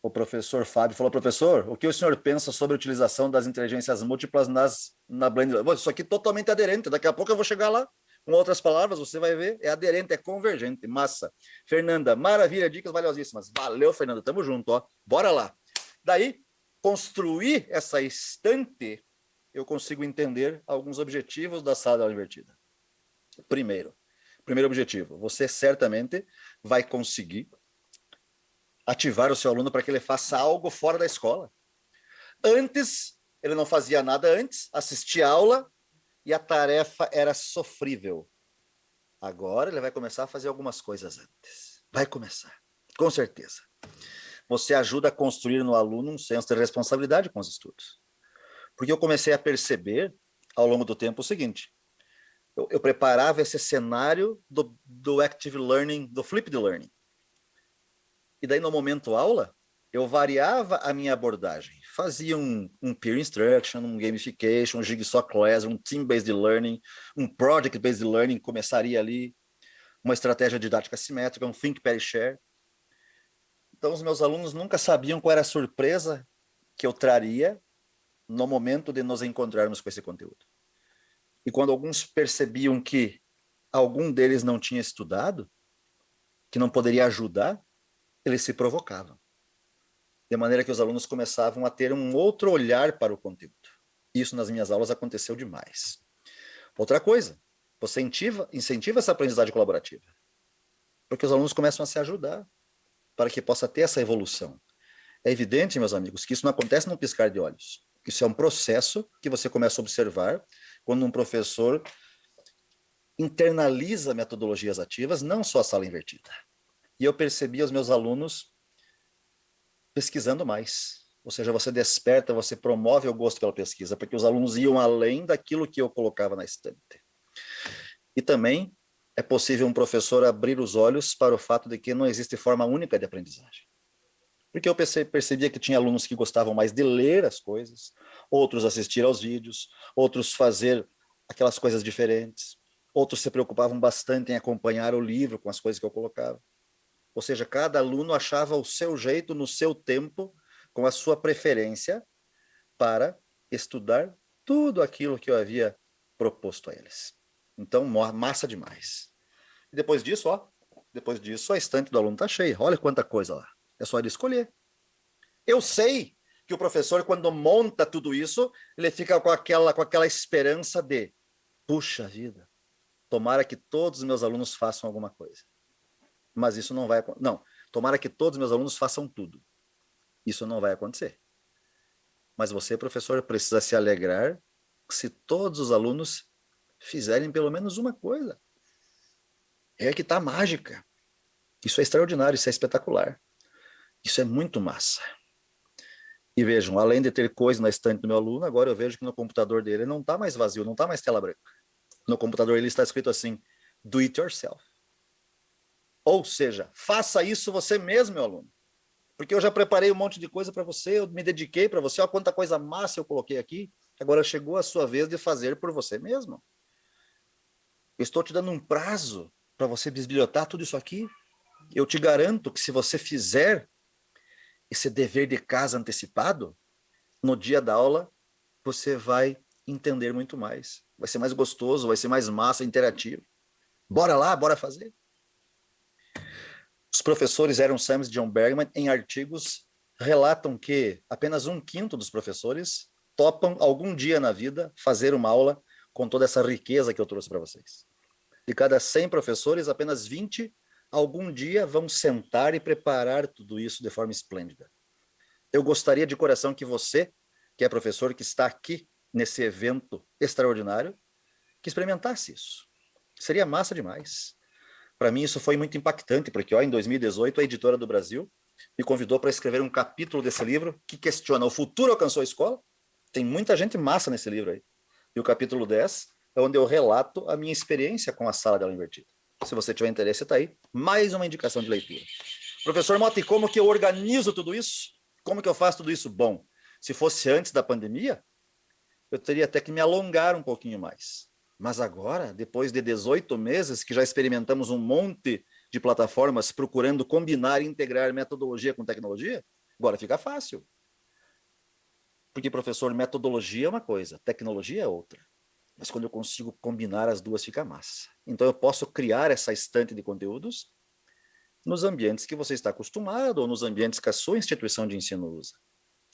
Speaker 3: O professor Fábio falou, professor, o que o senhor pensa sobre a utilização das inteligências múltiplas na Blender? Isso aqui é totalmente aderente, daqui a pouco eu vou chegar lá. Com outras palavras, você vai ver, é aderente, é convergente, massa. Fernanda, maravilha, dicas valiosíssimas. Valeu, Fernanda, tamo junto, ó. Bora lá. Daí, construir essa estante, eu consigo entender alguns objetivos da sala de aula invertida. Primeiro objetivo, você certamente vai conseguir ativar o seu aluno para que ele faça algo fora da escola. Antes, ele não fazia nada antes, assistia a aula e a tarefa era sofrível. Agora ele vai começar a fazer algumas coisas antes. Vai começar, com certeza. Você ajuda a construir no aluno um senso de responsabilidade com os estudos. Porque eu comecei a perceber, ao longo do tempo, o seguinte: eu preparava esse cenário do active learning, do flipped learning. E daí, no momento aula, eu variava a minha abordagem. Fazia um peer instruction, um gamification, um jigsaw class, um team-based learning, um project-based learning, começaria ali, uma estratégia didática simétrica, um think, pair, share. Então, os meus alunos nunca sabiam qual era a surpresa que eu traria no momento de nos encontrarmos com esse conteúdo. E quando alguns percebiam que algum deles não tinha estudado, que não poderia ajudar, eles se provocavam. De maneira que os alunos começavam a ter um outro olhar para o conteúdo. Isso nas minhas aulas aconteceu demais. Outra coisa, você incentiva essa aprendizagem colaborativa. Porque os alunos começam a se ajudar para que possa ter essa evolução. É evidente, meus amigos, que isso não acontece num piscar de olhos. Isso é um processo que você começa a observar quando um professor internaliza metodologias ativas, não só a sala invertida. E eu percebi os meus alunos pesquisando mais. Ou seja, você desperta, você promove o gosto pela pesquisa, porque os alunos iam além daquilo que eu colocava na estante. E também é possível um professor abrir os olhos para o fato de que não existe forma única de aprendizagem. Porque eu percebia que tinha alunos que gostavam mais de ler as coisas, outros assistir aos vídeos, outros fazer aquelas coisas diferentes, outros se preocupavam bastante em acompanhar o livro com as coisas que eu colocava. Ou seja, cada aluno achava o seu jeito, no seu tempo, com a sua preferência, para estudar tudo aquilo que eu havia proposto a eles. Então, massa demais. E depois disso, a estante do aluno está cheia. Olha quanta coisa lá. É só ele escolher. Eu sei que o professor, quando monta tudo isso, ele fica com aquela esperança de, puxa vida, tomara que todos os meus alunos façam alguma coisa. Mas isso não vai acontecer. Não, tomara que todos os meus alunos façam tudo. Isso não vai acontecer. Mas você, professor, precisa se alegrar se todos os alunos fizerem pelo menos uma coisa. É que está mágica. Isso é extraordinário, isso é espetacular. Isso é muito massa. E vejam, além de ter coisa na estante do meu aluno, agora eu vejo que no computador dele não está mais vazio, não está mais tela branca. No computador ele está escrito assim, do it yourself. Ou seja, faça isso você mesmo, meu aluno. Porque eu já preparei um monte de coisa para você, eu me dediquei para você, olha quanta coisa massa eu coloquei aqui. Agora chegou a sua vez de fazer por você mesmo. Eu estou te dando um prazo para você bisbilhotar tudo isso aqui. Eu te garanto que se você fizer esse dever de casa antecipado, no dia da aula, você vai entender muito mais. Vai ser mais gostoso, vai ser mais massa, interativo. Bora lá, bora fazer. Os professores Aaron Sams e John Bergman, em artigos, relatam que apenas 1/5 dos professores topam algum dia na vida fazer uma aula com toda essa riqueza que eu trouxe para vocês. De cada 100 professores, apenas 20 algum dia vão sentar e preparar tudo isso de forma esplêndida. Eu gostaria de coração que você, que é professor, que está aqui nesse evento extraordinário, que experimentasse isso. Seria massa demais. Para mim isso foi muito impactante, porque em 2018 a Editora do Brasil me convidou para escrever um capítulo desse livro que questiona o futuro alcançou a escola. Tem muita gente massa nesse livro aí. E o capítulo 10 é onde eu relato a minha experiência com a sala de aula invertida. Se você tiver interesse, está aí. Mais uma indicação de leitura. Professor Mota, e como que eu organizo tudo isso? Como que eu faço tudo isso? Bom, se fosse antes da pandemia, eu teria até que me alongar um pouquinho mais. Mas agora, depois de 18 meses, que já experimentamos um monte de plataformas procurando combinar e integrar metodologia com tecnologia, agora fica fácil. Porque, professor, metodologia é uma coisa, tecnologia é outra. Mas quando eu consigo combinar as duas, fica massa. Então eu posso criar essa estante de conteúdos nos ambientes que você está acostumado ou nos ambientes que a sua instituição de ensino usa.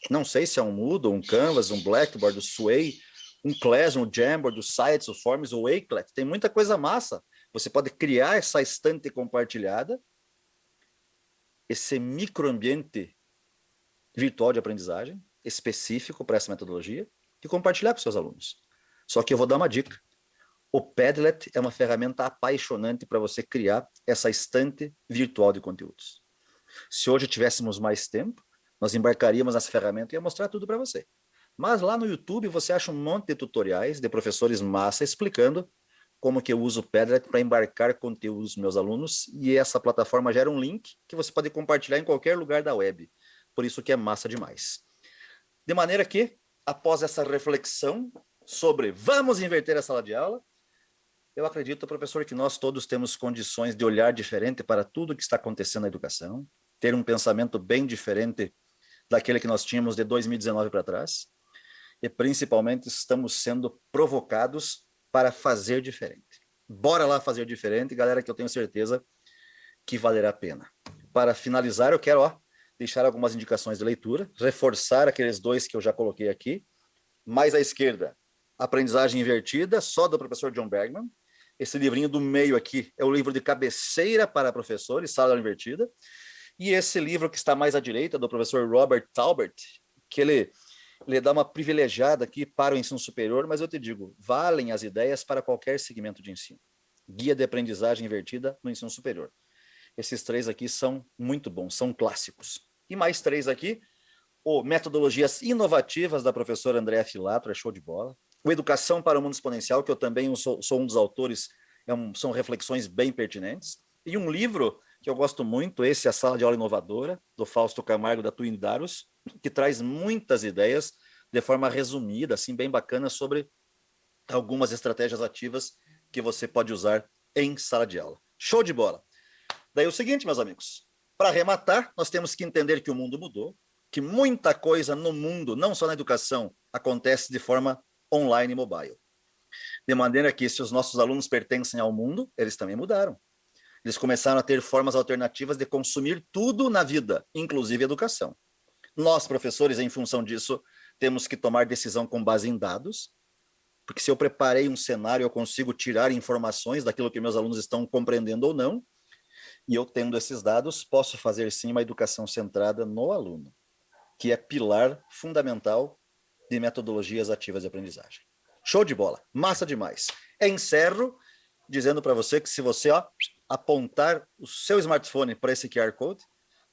Speaker 3: Não sei se é um Moodle, um Canvas, um Blackboard, um Sway, um Classroom, um Jamboard, o Sites, o Forms, o Wakelet. Tem muita coisa massa. Você pode criar essa estante compartilhada esse microambiente virtual de aprendizagem específico para essa metodologia e compartilhar com seus alunos. Só que eu vou dar uma dica. O Padlet é uma ferramenta apaixonante para você criar essa estante virtual de conteúdos. Se hoje tivéssemos mais tempo, nós embarcaríamos nessa ferramenta e ia mostrar tudo para você. Mas lá no YouTube você acha um monte de tutoriais de professores massa explicando como que eu uso o Padlet para embarcar conteúdos dos meus alunos, e essa plataforma gera um link que você pode compartilhar em qualquer lugar da web. Por isso que é massa demais. De maneira que, após essa reflexão sobre vamos inverter a sala de aula, eu acredito, professor, que nós todos temos condições de olhar diferente para tudo que está acontecendo na educação, ter um pensamento bem diferente daquele que nós tínhamos de 2019 para trás, e principalmente estamos sendo provocados para fazer diferente. Bora lá fazer diferente, galera, que eu tenho certeza que valerá a pena. Para finalizar, eu quero deixar algumas indicações de leitura, reforçar aqueles 2 que eu já coloquei aqui. Mais à esquerda, Aprendizagem Invertida, só do professor John Bergman. Esse livrinho do meio aqui é o livro de cabeceira para professores, Sala de Aula Invertida. E esse livro que está mais à direita, do professor Robert Talbert, que ele dá uma privilegiada aqui para o ensino superior, mas eu te digo, valem as ideias para qualquer segmento de ensino. Guia de Aprendizagem Invertida no ensino superior. Esses 3 aqui são muito bons, são clássicos. E mais 3 aqui, o Metodologias Inovativas, da professora Andréa Filatro, é show de bola. O Educação para o Mundo Exponencial, que eu também sou um dos autores, são reflexões bem pertinentes. E um livro que eu gosto muito, esse é A Sala de Aula Inovadora, do Fausto Camargo, da Tuindaros, que traz muitas ideias de forma resumida, assim, bem bacana, sobre algumas estratégias ativas que você pode usar em sala de aula. Show de bola! Daí o seguinte, meus amigos, para arrematar, nós temos que entender que o mundo mudou, que muita coisa no mundo, não só na educação, acontece de forma online e mobile. De maneira que, se os nossos alunos pertencem ao mundo, eles também mudaram. Eles começaram a ter formas alternativas de consumir tudo na vida, inclusive educação. Nós, professores, em função disso, temos que tomar decisão com base em dados, porque se eu preparei um cenário, eu consigo tirar informações daquilo que meus alunos estão compreendendo ou não, e eu, tendo esses dados, posso fazer sim uma educação centrada no aluno, que é pilar fundamental de metodologias ativas de aprendizagem. Show de bola, massa demais. Encerro dizendo para você que se você apontar o seu smartphone para esse QR Code,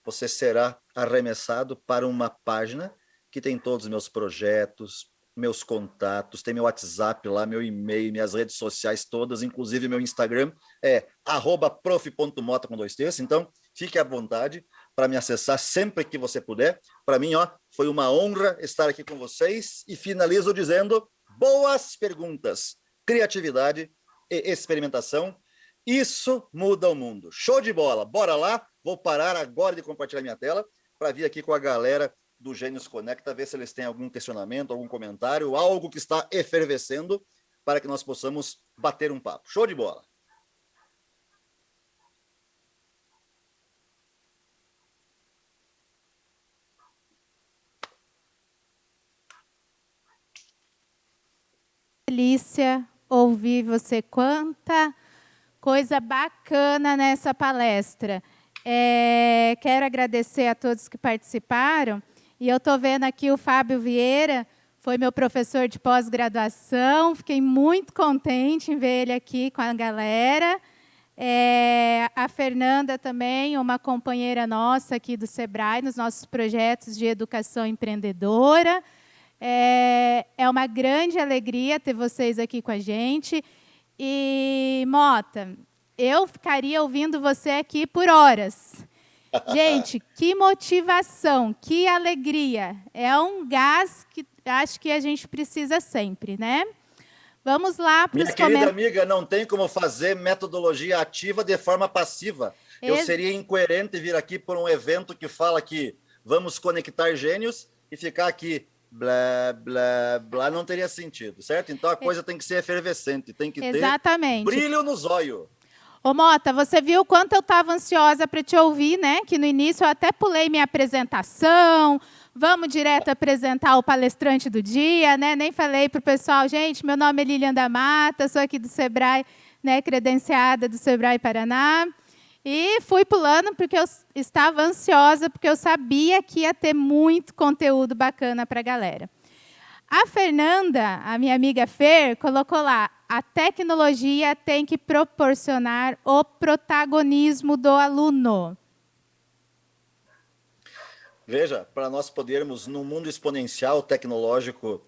Speaker 3: você será arremessado para uma página que tem todos os meus projetos, meus contatos, tem meu WhatsApp lá, meu e-mail, minhas redes sociais todas, inclusive meu Instagram é @prof.mota com 2 T's, então fique à vontade para me acessar sempre que você puder. Para mim, foi uma honra estar aqui com vocês e finalizo dizendo boas perguntas, criatividade e experimentação. Isso muda o mundo. Show de bola, bora lá. Vou parar agora de compartilhar minha tela para vir aqui com a galera do Gênios Conecta, ver se eles têm algum questionamento, algum comentário, algo que está efervescendo, para que nós possamos bater um papo. Show de bola!
Speaker 2: Delícia ouvir você, quanta coisa bacana nessa palestra. Quero agradecer a todos que participaram. E eu estou vendo aqui o Fábio Vieira, foi meu professor de pós-graduação. Fiquei muito contente em ver ele aqui com a galera. A Fernanda também, uma companheira nossa aqui do Sebrae, nos nossos projetos de educação empreendedora. É uma grande alegria ter vocês aqui com a gente. E, Mota, eu ficaria ouvindo você aqui por horas. Gente, que motivação, que alegria. É um gás que acho que a gente precisa sempre, né? Vamos lá para os comentários.
Speaker 3: Minha querida amiga, não tem como fazer metodologia ativa de forma passiva. Eu seria incoerente vir aqui por um evento que fala que vamos conectar gênios e ficar aqui blá, blá, blá, não teria sentido, certo? Então a coisa tem que ser efervescente, tem que ter brilho nos olhos.
Speaker 2: Ô, Mota, você viu o quanto eu estava ansiosa para te ouvir, né? Que no início eu até pulei minha apresentação, vamos direto apresentar o palestrante do dia, né? Nem falei para o pessoal, gente, meu nome é Lilian da Mata, sou aqui do Sebrae, né? Credenciada do Sebrae Paraná. E fui pulando porque eu estava ansiosa, porque eu sabia que ia ter muito conteúdo bacana para a galera. A Fernanda, a minha amiga Fer, colocou lá: a tecnologia tem que proporcionar o protagonismo do aluno.
Speaker 3: Veja, para nós podermos, num mundo exponencial tecnológico,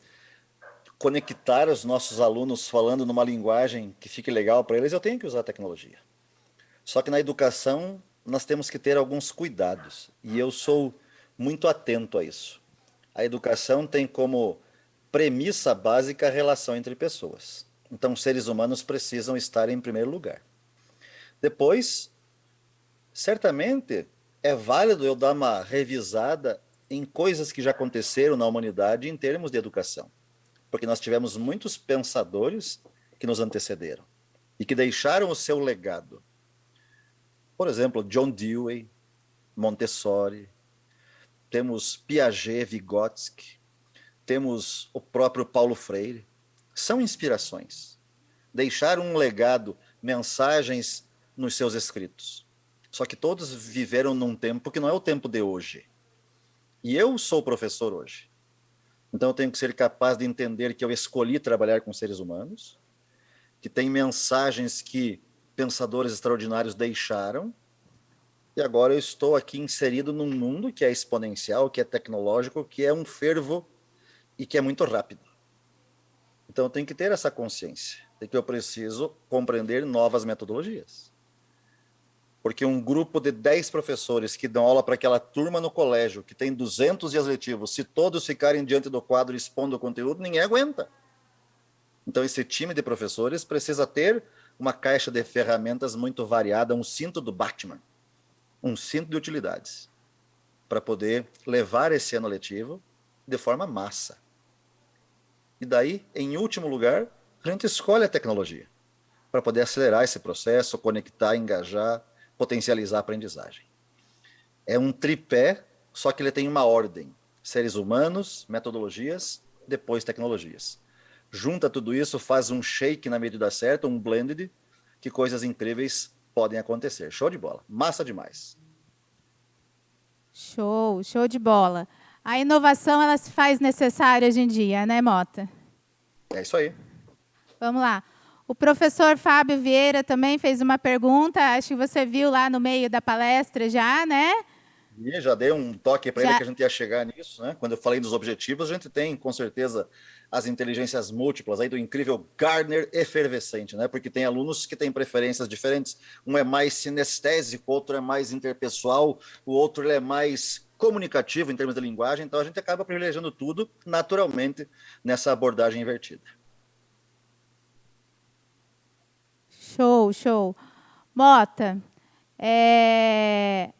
Speaker 3: conectar os nossos alunos falando numa linguagem que fique legal para eles, eu tenho que usar a tecnologia. Só que na educação, nós temos que ter alguns cuidados, e eu sou muito atento a isso. A educação tem como premissa básica a relação entre pessoas. Então, seres humanos precisam estar em primeiro lugar. Depois, certamente, é válido eu dar uma revisada em coisas que já aconteceram na humanidade em termos de educação. Porque nós tivemos muitos pensadores que nos antecederam e que deixaram o seu legado. Por exemplo, John Dewey, Montessori, temos Piaget, Vygotsky, temos o próprio Paulo Freire. São inspirações. Deixaram um legado, mensagens nos seus escritos. Só que todos viveram num tempo que não é o tempo de hoje. E eu sou professor hoje. Então eu tenho que ser capaz de entender que eu escolhi trabalhar com seres humanos, que tem mensagens que pensadores extraordinários deixaram, e agora eu estou aqui inserido num mundo que é exponencial, que é tecnológico, que é um fervo e que é muito rápido. Então eu tenho que ter essa consciência de que eu preciso compreender novas metodologias. Porque um grupo de 10 professores que dão aula para aquela turma no colégio, que tem 200 dias letivos, se todos ficarem diante do quadro expondo o conteúdo, ninguém aguenta. Então esse time de professores precisa ter uma caixa de ferramentas muito variada, um cinto do Batman, um cinto de utilidades, para poder levar esse ano letivo de forma massa. E daí, em último lugar, a gente escolhe a tecnologia para poder acelerar esse processo, conectar, engajar, potencializar a aprendizagem. É um tripé, só que ele tem uma ordem: seres humanos, metodologias, depois tecnologias. Junta tudo isso, faz um shake na medida certa, um blended, que coisas incríveis podem acontecer. Show de bola, massa demais.
Speaker 2: Show de bola. A inovação, ela se faz necessária hoje em dia, né, Mota?
Speaker 3: É isso aí.
Speaker 2: Vamos lá. O professor Fábio Vieira também fez uma pergunta, acho que você viu lá no meio da palestra já, né?
Speaker 3: E já dei um toque para ele que a gente ia chegar nisso, né? Quando eu falei dos objetivos, a gente tem, com certeza, as inteligências múltiplas aí do incrível Gardner efervescente, né? Porque tem alunos que têm preferências diferentes. Um é mais sinestésico, o outro é mais interpessoal, o outro é mais comunicativo em termos de linguagem. Então a gente acaba privilegiando tudo naturalmente nessa abordagem invertida.
Speaker 2: Show. Mota,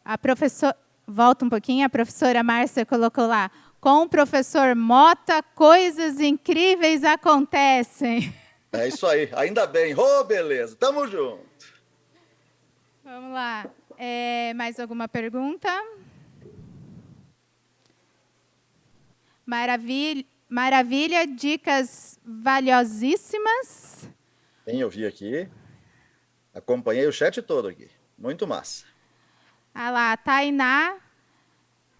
Speaker 2: a professora... Volta um pouquinho, a professora Márcia colocou lá: com o professor Mota, coisas incríveis acontecem.
Speaker 3: É isso aí, ainda bem. Oh, beleza, tamo junto.
Speaker 2: Vamos lá. Mais alguma pergunta? Maravilha, dicas valiosíssimas.
Speaker 3: Eu vi aqui, acompanhei o chat todo aqui, muito massa.
Speaker 2: Ah lá, Tainá,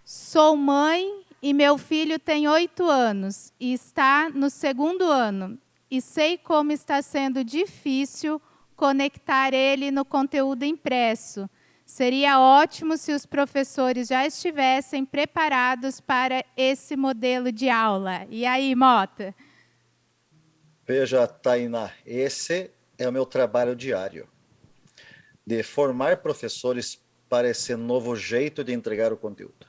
Speaker 2: sou mãe e meu filho tem 8 anos e está no 2º ano. E sei como está sendo difícil conectar ele no conteúdo impresso. Seria ótimo se os professores já estivessem preparados para esse modelo de aula. E aí, Mota?
Speaker 3: Veja, Tainá, esse é o meu trabalho diário, de formar professores para esse novo jeito de entregar o conteúdo.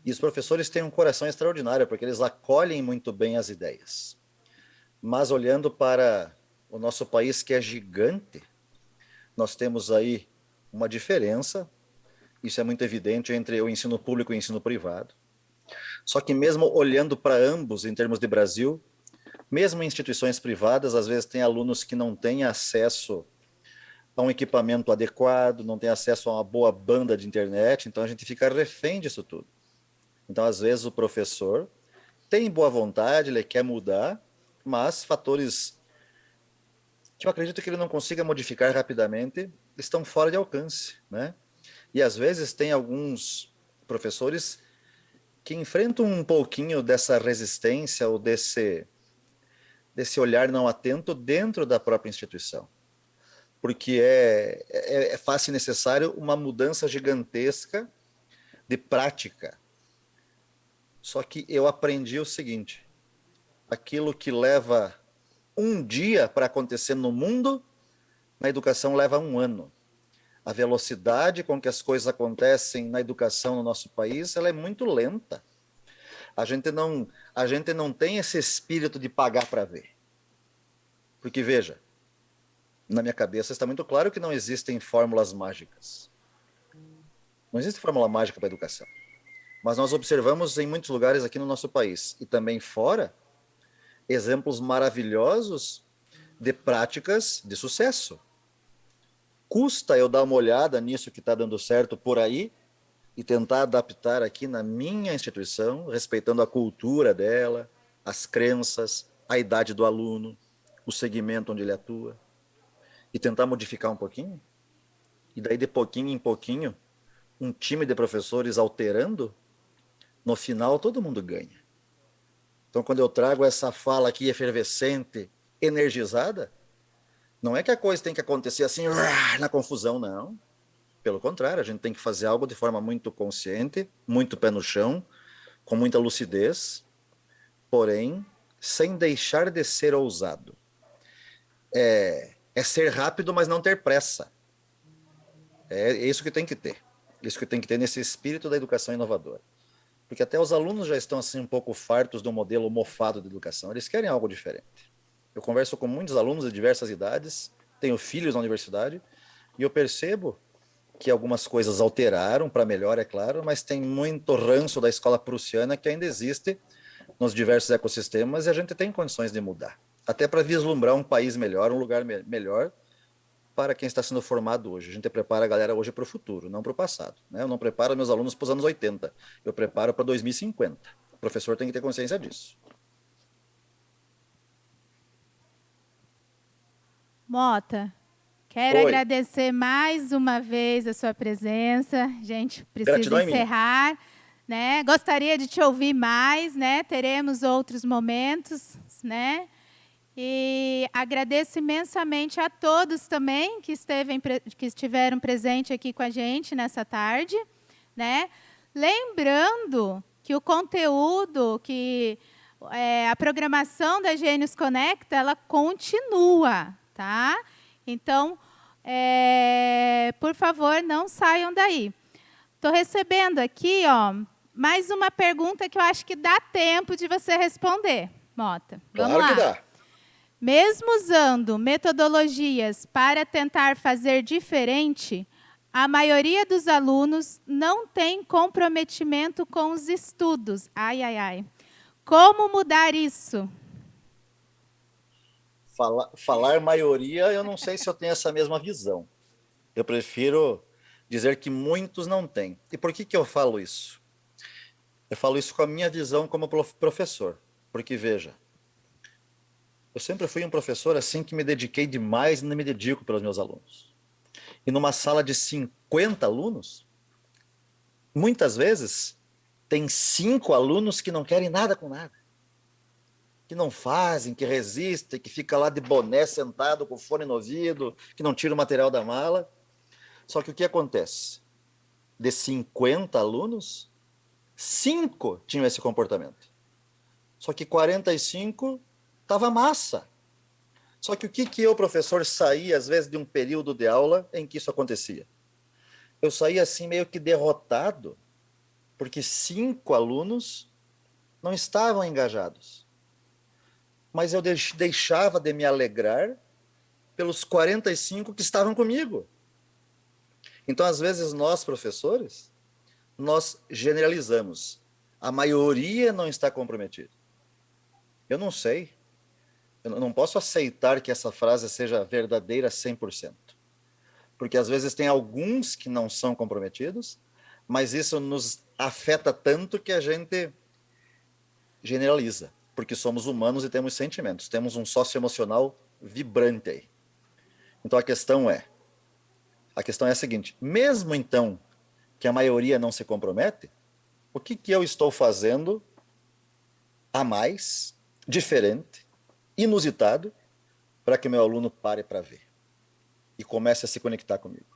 Speaker 3: E os professores têm um coração extraordinário, porque eles acolhem muito bem as ideias. Mas olhando para o nosso país, que é gigante, nós temos aí uma diferença, isso é muito evidente, entre o ensino público e o ensino privado. Só que mesmo olhando para ambos, em termos de Brasil, mesmo em instituições privadas, às vezes tem alunos que não têm acesso a um equipamento adequado, não têm acesso a uma boa banda de internet, então a gente fica refém disso tudo. Então, às vezes, o professor tem boa vontade, ele quer mudar, mas fatores que eu acredito que ele não consiga modificar rapidamente, estão fora de alcance, né? E às vezes tem alguns professores que enfrentam um pouquinho dessa resistência ou desse olhar não atento dentro da própria instituição, porque é fácil e necessário uma mudança gigantesca de prática. Só que eu aprendi o seguinte: aquilo que leva um dia para acontecer no mundo, na educação leva um ano. A velocidade com que as coisas acontecem na educação no nosso país, ela é muito lenta. A gente não tem esse espírito de pagar para ver. Porque, veja, na minha cabeça está muito claro que não existem fórmulas mágicas. Não existe fórmula mágica para a educação. Mas nós observamos em muitos lugares aqui no nosso país, e também fora, exemplos maravilhosos de práticas de sucesso. Custa eu dar uma olhada nisso que está dando certo por aí e tentar adaptar aqui na minha instituição, respeitando a cultura dela, as crenças, a idade do aluno, o segmento onde ele atua, e tentar modificar um pouquinho. E daí, de pouquinho em pouquinho, um time de professores alterando, no final todo mundo ganha. Então, quando eu trago essa fala aqui efervescente, energizada, não é que a coisa tem que acontecer assim, na confusão, não. Pelo contrário, a gente tem que fazer algo de forma muito consciente, muito pé no chão, com muita lucidez, porém, sem deixar de ser ousado. É ser rápido, mas não ter pressa. É isso que tem que ter. Isso que tem que ter nesse espírito da educação inovadora. Porque até os alunos já estão assim um pouco fartos do modelo mofado de educação. Eles querem algo diferente. Eu converso com muitos alunos de diversas idades, tenho filhos na universidade, e eu percebo que algumas coisas alteraram para melhor, é claro, mas tem muito ranço da escola prussiana que ainda existe nos diversos ecossistemas e a gente tem condições de mudar. Até para vislumbrar um país melhor, um lugar melhor para quem está sendo formado hoje. A gente prepara a galera hoje para o futuro, não para o passado, né? Eu não preparo meus alunos para os anos 80, eu preparo para 2050. O professor tem que ter consciência disso.
Speaker 2: Mota, quero
Speaker 3: Oi,
Speaker 2: agradecer mais uma vez a sua presença. A gente precisa
Speaker 3: gratidão é minha.
Speaker 2: encerrar, né? Gostaria de te ouvir mais, né? Teremos outros momentos, né? E agradeço imensamente a todos também que estiveram presentes aqui com a gente nessa tarde, né? Lembrando que o conteúdo, a programação da Gênios Conecta, ela continua, tá? Então, por favor, não saiam daí. Estou recebendo aqui, ó, mais uma pergunta que eu acho que dá tempo de você responder, Mota. Vamos
Speaker 3: Claro
Speaker 2: lá.
Speaker 3: que dá.
Speaker 2: Mesmo usando metodologias para tentar fazer diferente, a maioria dos alunos não tem comprometimento com os estudos. Ai, ai, ai. Como mudar isso?
Speaker 3: Falar maioria, eu não sei se eu tenho essa mesma visão. Eu prefiro dizer que muitos não têm. E por que eu falo isso? Eu falo isso com a minha visão como professor. Porque, veja, eu sempre fui um professor assim que me dediquei demais e não me dedico pelos meus alunos. E numa sala de 50 alunos, muitas vezes, tem 5 alunos que não querem nada com nada. Que não fazem, que resistem, que fica lá de boné sentado com fone no ouvido, que não tira o material da mala. Só que o que acontece? De 50 alunos, 5 tinham esse comportamento. Só que 45 estava massa. Só que o que eu, professor, saía, às vezes, de um período de aula em que isso acontecia? Eu saía assim meio que derrotado, porque 5 alunos não estavam engajados. Mas eu deixava de me alegrar pelos 45 que estavam comigo. Então, às vezes, nós, professores, nós generalizamos. A maioria não está comprometida. Eu não sei. Eu não posso aceitar que essa frase seja verdadeira 100%. Porque às vezes tem alguns que não são comprometidos, mas isso nos afeta tanto que a gente generaliza, porque somos humanos e temos sentimentos, temos um socioemocional vibrante aí. Então a questão é a seguinte: mesmo então que a maioria não se compromete, o que eu estou fazendo a mais, diferente, inusitado, para que meu aluno pare para ver e comece a se conectar comigo?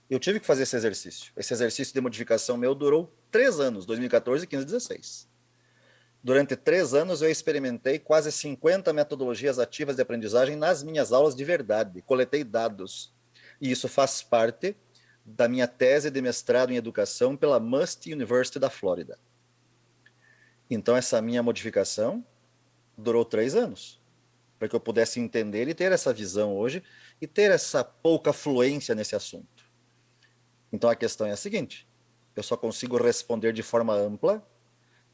Speaker 3: Eu tive que fazer esse exercício. Esse exercício de modificação meu durou 3 anos, 2014, 15, 16. Durante 3 anos eu experimentei quase 50 metodologias ativas de aprendizagem nas minhas aulas de verdade, coletei dados. E isso faz parte da minha tese de mestrado em educação pela Must University da Flórida. Então essa minha modificação durou 3 anos, para que eu pudesse entender e ter essa visão hoje e ter essa pouca fluência nesse assunto. Então a questão é a seguinte: eu só consigo responder de forma ampla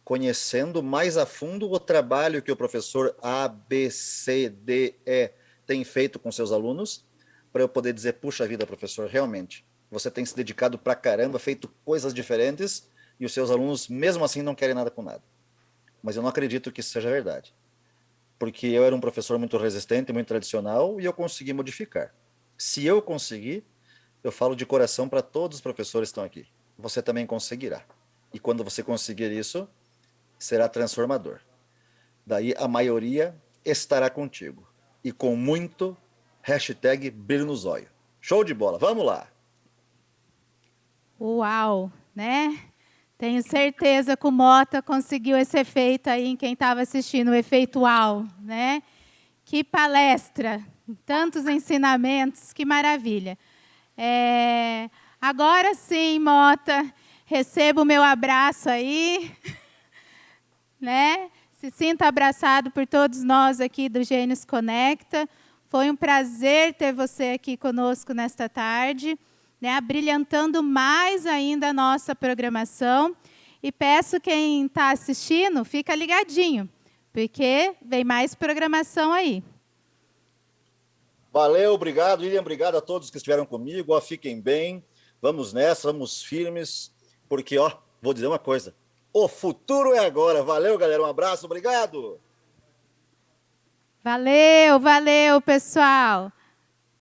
Speaker 3: conhecendo mais a fundo o trabalho que o professor A, B, C, D, E tem feito com seus alunos, para eu poder dizer, puxa vida, professor, realmente, você tem se dedicado pra caramba, feito coisas diferentes, e os seus alunos, mesmo assim, não querem nada com nada. Mas eu não acredito que isso seja verdade. Porque eu era um professor muito resistente, muito tradicional, e eu consegui modificar. Se eu conseguir, eu falo de coração para todos os professores que estão aqui. Você também conseguirá. E quando você conseguir isso, será transformador. Daí a maioria estará contigo. E com muito #brilho no zóio. Show de bola, vamos lá!
Speaker 2: Uau, né? Tenho certeza que o Mota conseguiu esse efeito aí em quem estava assistindo, o efeito uau, né? Que palestra, tantos ensinamentos, que maravilha. Agora sim, Mota, receba o meu abraço aí, né? Se sinta abraçado por todos nós aqui do Gênios Conecta. Foi um prazer ter você aqui conosco nesta tarde, né, abrilhantando mais ainda a nossa programação. E peço quem está assistindo, fica ligadinho, porque vem mais programação aí.
Speaker 3: Valeu, obrigado, William, obrigado a todos que estiveram comigo, ó, fiquem bem, vamos nessa, vamos firmes, porque, ó, vou dizer uma coisa, o futuro é agora. Valeu, galera, um abraço, obrigado!
Speaker 2: Valeu, valeu, pessoal!